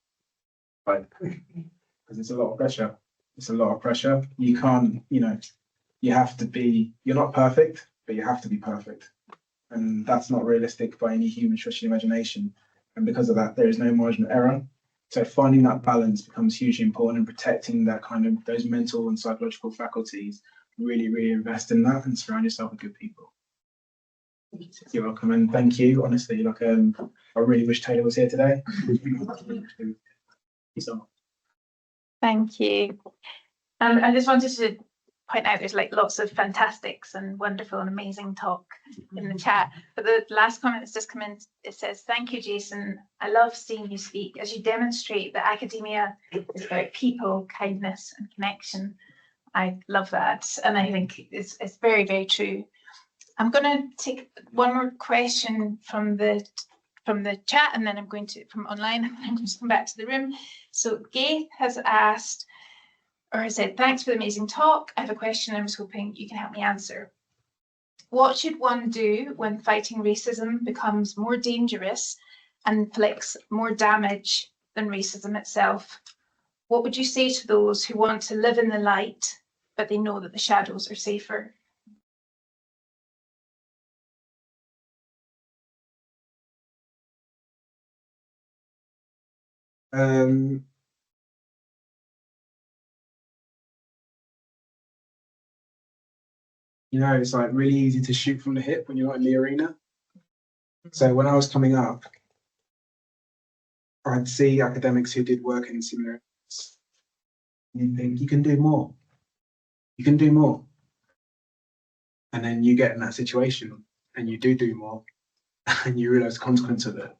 tired. Because it's a lot of pressure. It's a lot of pressure. You can't, you have to be, you're not perfect, but you have to be perfect. And that's not realistic by any human stretch of imagination. And because of that, there is no margin of error. So finding that balance becomes hugely important, and protecting that those mental and psychological faculties really, really invest in that and surround yourself with good people. You're welcome, and thank you. Honestly, like I really wish Taylor was here today. Thank you so much. Thank you. I just wanted to point out there's like lots of fantastics and wonderful and amazing talk in the chat. But the last comment that's just come in, it says, "Thank you, Jason. I love seeing you speak as you demonstrate that academia is about people, kindness and connection." I love that. And I think it's very, very true. I'm going to take one more question from the chat, and then I'm going to from online, and then I'm going to come back to the room. So Gabe has asked, or has said, "Thanks for the amazing talk. I have a question I was hoping you can help me answer. What should one do when fighting racism becomes more dangerous and inflicts more damage than racism itself? What would you say to those who want to live in the light, but they know that the shadows are safer?" You know, it's like really easy to shoot from the hip when you're not in the arena. So when I was coming up, I'd see academics who did work in similar areas. You think you can do more. You can do more. And then you get in that situation and you do more, and you realize the consequence of it.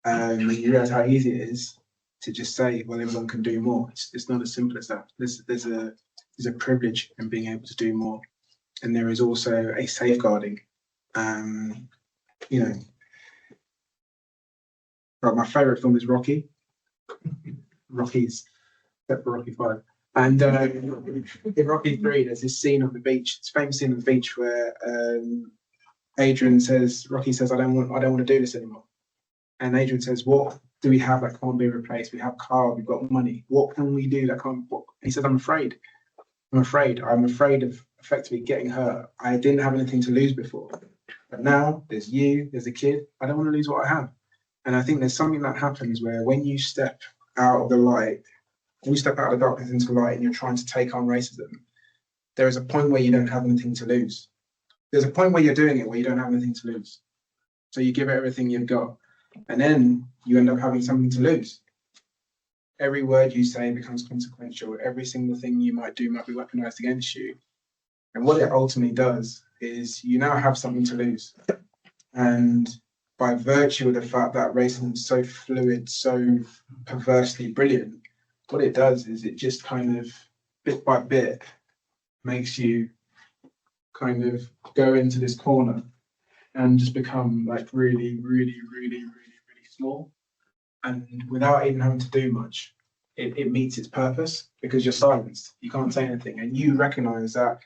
And you realize how easy it is to just say, well, everyone can do more. It's not as simple as that. There's a privilege in being able to do more. And there is also a safeguarding. You know, right, my favorite film is Rocky. Rocky's except for Rocky 5. And in Rocky 3, there's this scene on the beach. It's a famous scene on the beach where Rocky says, I don't want to do this anymore. And Adrian says, what do we have that can't be replaced? We have cars, we've got money. What can we do that can't? He says, I'm afraid. I'm afraid of effectively getting hurt. I didn't have anything to lose before. But now there's you, there's a kid. I don't want to lose what I have. And I think there's something that happens where when you step out of the light, when you step out of the darkness into light and you're trying to take on racism, there is a point where you don't have anything to lose. There's a point where you're doing it where you don't have anything to lose. So you give it everything you've got. And then you end up having something to lose. Every word you say becomes consequential. Every single thing you might do might be weaponized against you. And what it ultimately does is you now have something to lose. And by virtue of the fact that racism is so fluid, so perversely brilliant, what it does is it just kind of bit by bit makes you kind of go into this corner and just become like really, really, really, really, really small. And without even having to do much, it meets its purpose because you're silenced. You can't say anything. And you recognize that,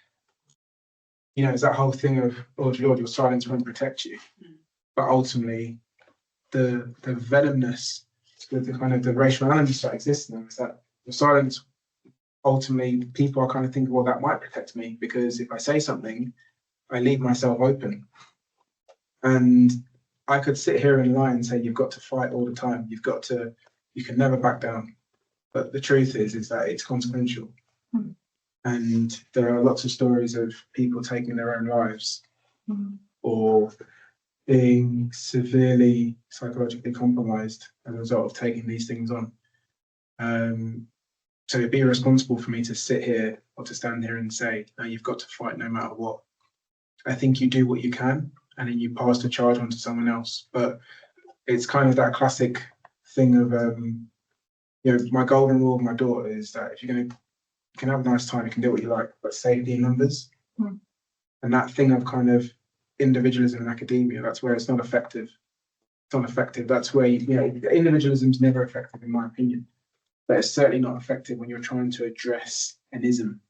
you know, it's that whole thing of, oh, Lord, your silence won't protect you. But ultimately, the venomness, the kind of the racial animus that exists now is that the silence, ultimately, people are kind of thinking, well, that might protect me because if I say something, I leave myself open. And I could sit here and lie and say, you've got to fight all the time. You can never back down. But the truth is that it's consequential. And there are lots of stories of people taking their own lives or being severely psychologically compromised as a result of taking these things on. So it'd be irresponsible for me to sit here or to stand here and say, no, you've got to fight no matter what. I think you do what you can and then you pass the charge on to someone else. But it's kind of that classic thing of, you know, my golden rule with my daughter is that if you can have a nice time, you can do what you like, but safety in numbers. And that thing of kind of individualism in academia, that's where it's not effective. It's not effective. That's where, you know, individualism is never effective in my opinion. But it's certainly not effective when you're trying to address an ism,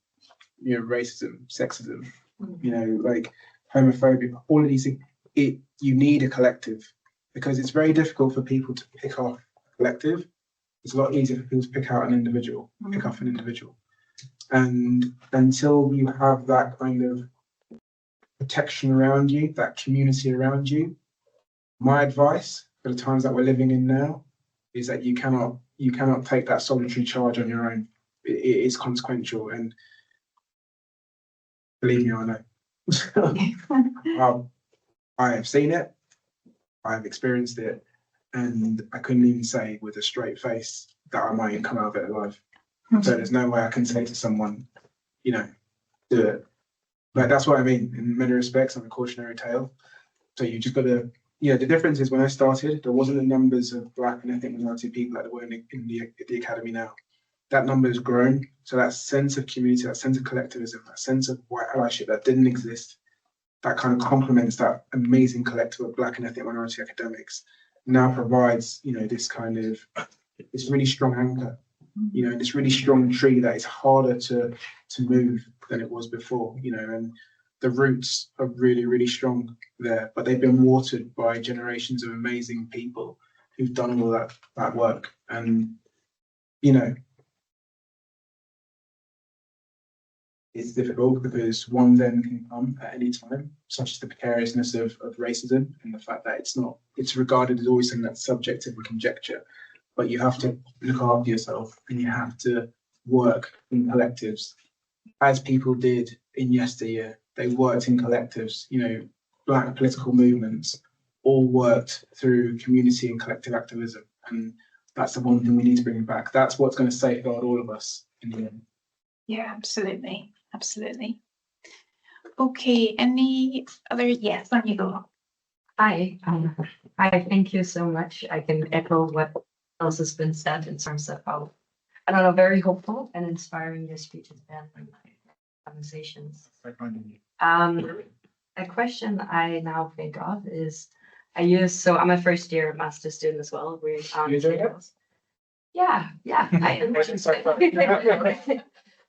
you know, racism, sexism, you know, like homophobia, all of these things. You need a collective because it's very difficult for people to pick off a collective. It's a lot easier for people to pick out an individual, pick off an individual. And until you have that kind of protection around you, that community around you, my advice for the times that we're living in now is that you cannot take that solitary charge on your own. It is consequential. And Believe me, I know. I have seen it, I have experienced it, and I couldn't even say with a straight face that I might come out of it alive. So there's no way I can say to someone, do it. Like, that's what I mean. In many respects, I'm a cautionary tale. So you just got to, the difference is when I started, there wasn't the numbers of Black and ethnic minority people that there were in the academy now. That number has grown. So that sense of community, that sense of collectivism, that sense of white allyship that didn't exist, that kind of complements that amazing collective of Black and ethnic minority academics, now provides, this kind of, this really strong anchor, this really strong tree that is harder to move than it was before, and the roots are really, really strong there, but they've been watered by generations of amazing people who've done all that work. And, it's difficult because one then can come at any time, such as the precariousness of racism and the fact that it's regarded as always something that's subjective and conjecture. But you have to look after yourself and you have to work in collectives, as people did in yesteryear. They worked in collectives, Black political movements all worked through community and collective activism. And that's the one thing we need to bring back. That's what's going to safeguard all of us in the end. Yeah, absolutely. Absolutely. Okay, any other? Yes, on you go. Hi, hi, thank you so much. I can echo what else has been said in terms of how, very hopeful and inspiring your speech has been in my conversations. A question I now think of is, I'm a first year master's student as well. We're You enjoy it? Yeah,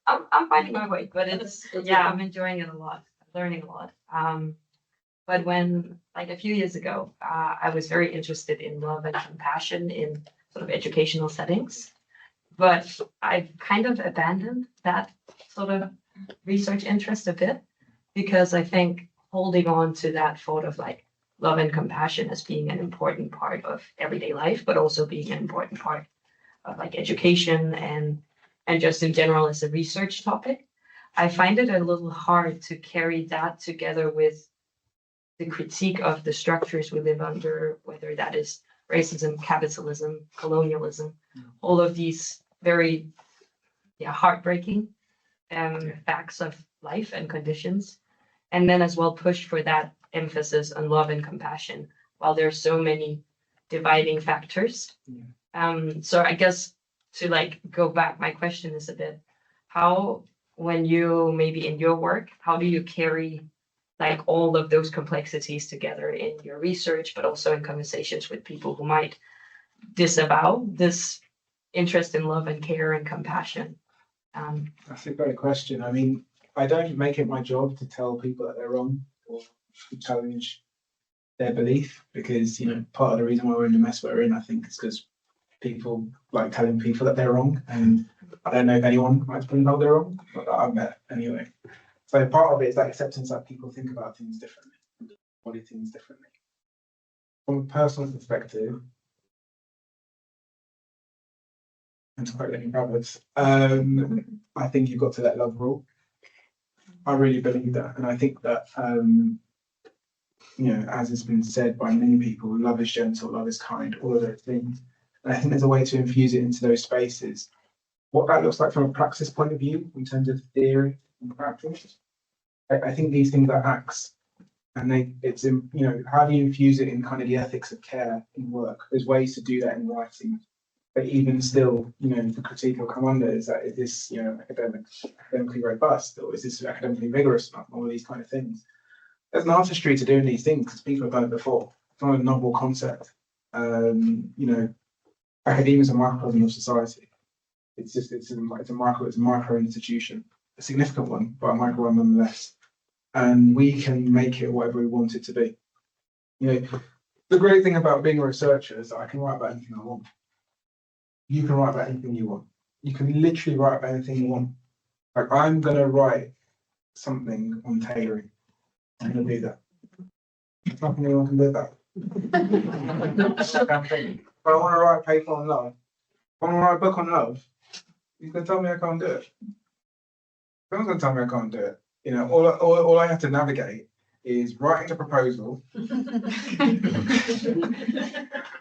I'm finding my way, but I'm enjoying it a lot, learning a lot. But when, like a few years ago, I was very interested in love and compassion in sort of educational settings, but I've kind of abandoned that sort of research interest a bit, because I think holding on to that thought of like love and compassion as being an important part of everyday life, but also being an important part of like education and just in general as a research topic, I find it a little hard to carry that together with the critique of the structures we live under, whether that is racism, capitalism, colonialism, all of these very heartbreaking facts of life and conditions. And then as well push for that emphasis on love and compassion while there's so many dividing factors. So I guess to like go back, my question is a bit, how, when you maybe in your work, how do you carry like all of those complexities together in your research, but also in conversations with people who might disavow this interest in love and care and compassion? That's a great question. I mean, I don't make it my job to tell people that they're wrong or to challenge their belief, because, part of the reason why we're in the mess we're in, I think, is because people like telling people that they're wrong. And I don't know if anyone likes being told they're wrong, but I've met anyway. So part of it is that acceptance that people think about things differently, body things differently. From a personal perspective, and to quote Lenny Kravitz, I think you've got to let love rule. I really believe that, and I think that as has been said by many people, love is gentle, love is kind, all of those things. And I think there's a way to infuse it into those spaces. What that looks like from a praxis point of view, in terms of theory and practice, I think these things are acts, and how do you infuse it in kind of the ethics of care in work? There's ways to do that in writing, but even still, the critique will come under is this, academically robust, or is this academically vigorous enough? All of these kind of things. There's an artistry to doing these things because people have done it before. It's not a novel concept. Academia is a microcosm of society. It's a micro institution, a significant one, but a micro one nonetheless. And we can make it whatever we want it to be. The great thing about being a researcher is that I can write about anything I want. You can write about anything you want. You can literally write about anything you want. Like, I'm gonna write something on tailoring. I'm gonna do that. There's nothing anyone can do that. If I want to write a paper on love, if I want to write a book on love, you can tell me I can't do it. No one's gonna tell me I can't do it. You know, all I have to navigate is writing a proposal,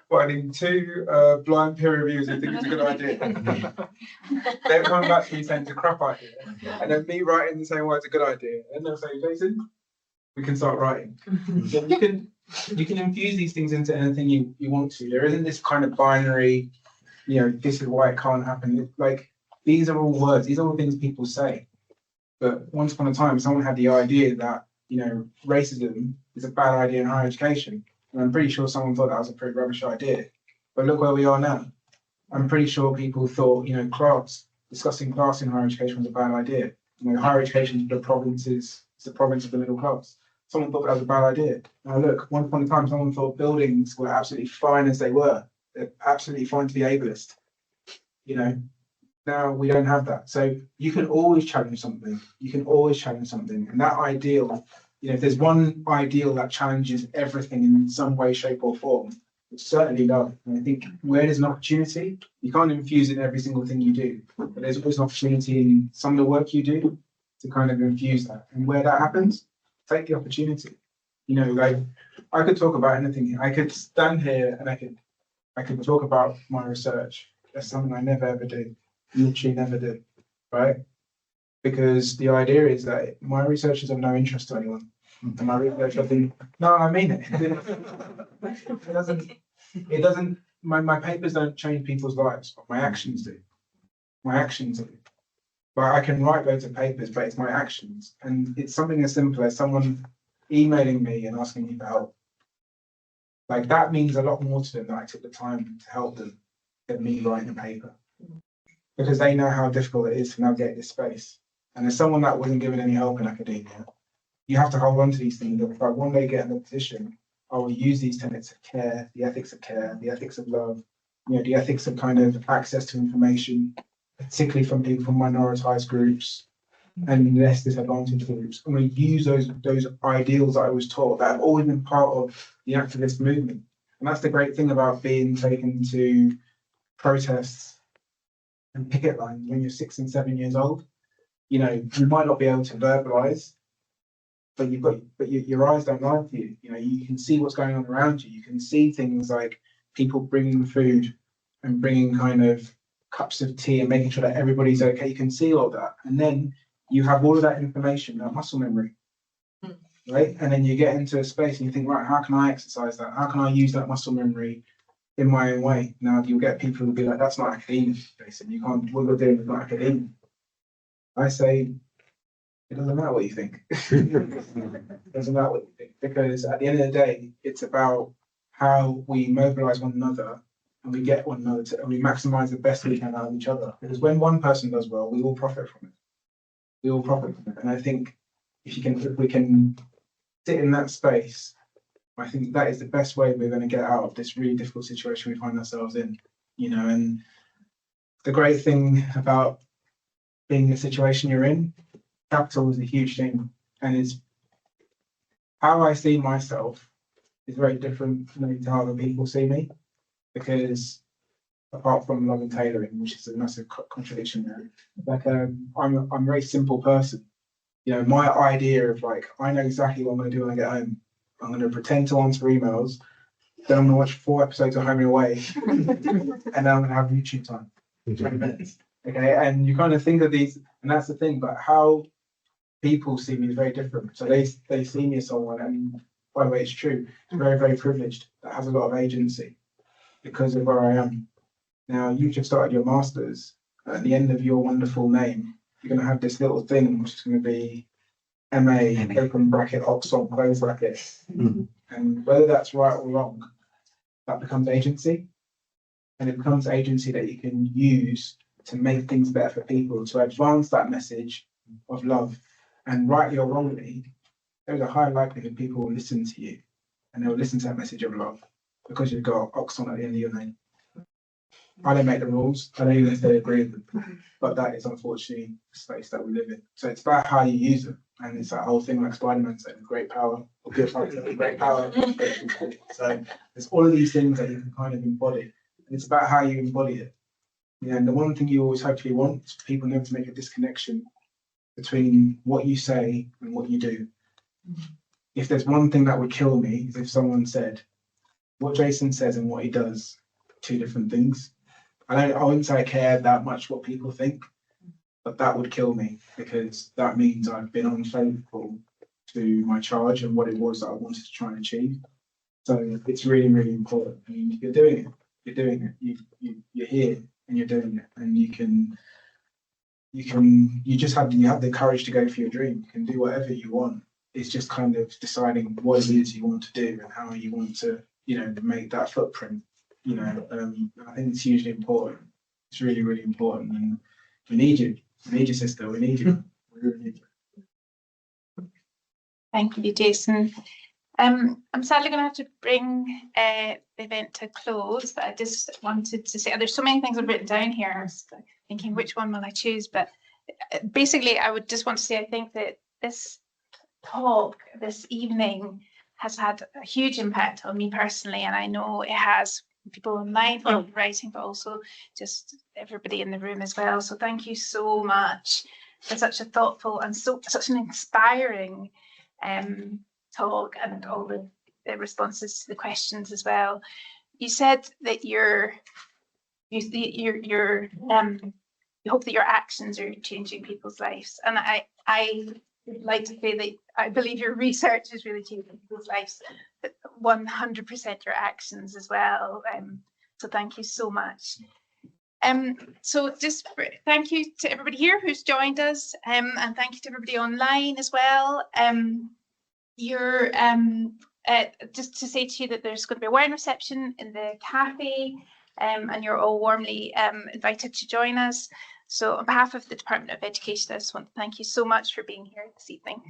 finding two blind peer reviewers who think it's a good idea. They're coming back to me saying it's a crap idea, and then me writing and saying, well, it's a good idea, and they'll say, Jason, we can start writing. So you can infuse these things into anything you want to. There isn't this kind of binary, you know, this is why it can't happen. Like, these are all words, these are all things people say. But once upon a time, someone had the idea that, you know, racism is a bad idea in higher education. And I'm pretty sure someone thought that was a pretty rubbish idea. But look where we are now. I'm pretty sure people thought, you know, discussing class in higher education was a bad idea. You know, higher education is the province of the middle class. Someone thought that was a bad idea. Now look, once upon a time, someone thought buildings were absolutely fine as they were. They're absolutely fine to be ableist. You know, now we don't have that. So you can always challenge something. You can always challenge something. And that ideal, you know, if there's one ideal that challenges everything in some way, shape or form, it's certainly love. And I think where there's an opportunity, you can't infuse it in every single thing you do. But there's always an opportunity in some of the work you do to kind of infuse that. And where that happens, take the opportunity. You know, like I could talk about anything. I could stand here and I could talk about my research. That's something I never ever do. Literally never do, right? Because the idea is that my research is of no interest to anyone. And my research, no, I mean it. It doesn't, my papers don't change people's lives, but my actions do. My actions do. But I can write loads of papers, but it's my actions. And it's something as simple as someone emailing me and asking me for help. Like, that means a lot more to them that I took the time to help them than me writing a paper. Because they know how difficult it is to navigate this space. And as someone that wasn't given any help in academia, you have to hold on to these things. If I one day get in a position, I will use these tenets of care, the ethics of love, you know, the ethics of kind of access to information, particularly from people from minoritized groups and less disadvantaged groups. I'm going to use those ideals that I was taught that have always been part of the activist movement. And that's the great thing about being taken to protests and picket lines when you're 6 and 7 years old. You know, you might not be able to verbalize, but your eyes don't lie to you. You know, you can see what's going on around you. You can see things like people bringing food and bringing kind of cups of tea and making sure that everybody's okay. You can see all that, and then you have all of that information, that muscle memory, right? And then you get into a space and you think, right, how can I exercise that? How can I use that muscle memory in my own way? Now you'll get people who'll be like, that's not academic, Jason. You can't, what you're doing is not academic. I say, it doesn't matter what you think. It doesn't matter what you think, because at the end of the day, it's about how we mobilize one another and we get one another to, and we maximize the best we can out of each other. Because when one person does well, we all profit from it. We all profit from it. And I think if we can sit in that space, I think that is the best way we're going to get out of this really difficult situation we find ourselves in, you know. And the great thing about being in the situation you're in, capital is a huge thing, and it's how I see myself is very different maybe to how other people see me, because apart from love and tailoring, which is a massive contradiction there, like I'm a very simple person. You know, my idea of like, I know exactly what I'm going to do when I get home. I'm going to pretend to answer emails, then I'm going to watch 4 episodes of Home and Away, and then I'm going to have YouTube time, 20 minutes. Okay, and you kind of think of these, and that's the thing, but how people see me is very different. So they see me as someone, and by the way, it's true, very, very privileged, that has a lot of agency because of where I am. Now, you've just started your master's. At the end of your wonderful name, you're going to have this little thing, which is going to be MA, open bracket, Oxford, close bracket. And whether that's right or wrong, that becomes agency. And it becomes agency that you can use to make things better for people, to advance that message of love. And rightly or wrongly, there's a high likelihood people will listen to you and they'll listen to that message of love because you've got Oxon at the end of your name. I don't make the rules, I don't even necessarily agree with them, but that is unfortunately the space that we live in. So it's about how you use it. And it's that whole thing like Spider-Man saying, great power, or good power, great power. So there's all of these things that you can kind of embody. And it's about how you embody it. Yeah, and the one thing you always hopefully want is for people never to make a disconnection between what you say and what you do. If there's one thing that would kill me, is if someone said, what Jason says and what he does, two different things. I wouldn't say I care that much what people think, but that would kill me, because that means I've been unfaithful to my charge and what it was that I wanted to try and achieve. So it's really, really important. I mean, you're doing it. You're doing it. You're here and you're doing it, and you have the courage to go for your dream. You can do whatever you want. It's just kind of deciding what it is you want to do and how you want to, make that footprint. I think it's hugely important. It's really, really important, and we need you. We need you, sister. We need you. We really need you. Thank you, Jason. I'm sadly going to have to bring the event to a close, but I just wanted to say, there's so many things I've written down here. I was thinking, which one will I choose? But basically, I would just want to say, I think that this talk this evening has had a huge impact on me personally, and I know it has people online for writing, but also just everybody in the room as well. So thank you so much for such a thoughtful and such an inspiring talk, and all the responses to the questions as well. You said that you hope that your actions are changing people's lives, and I would like to say that I believe your research is really changing people's lives, but 100% your actions as well. So thank you so much. So just thank you to everybody here who's joined us, and thank you to everybody online as well. Just to say to you that there's going to be a wine reception in the cafe, and you're all warmly invited to join us. So on behalf of the Department of Education, I just want to thank you so much for being here this evening.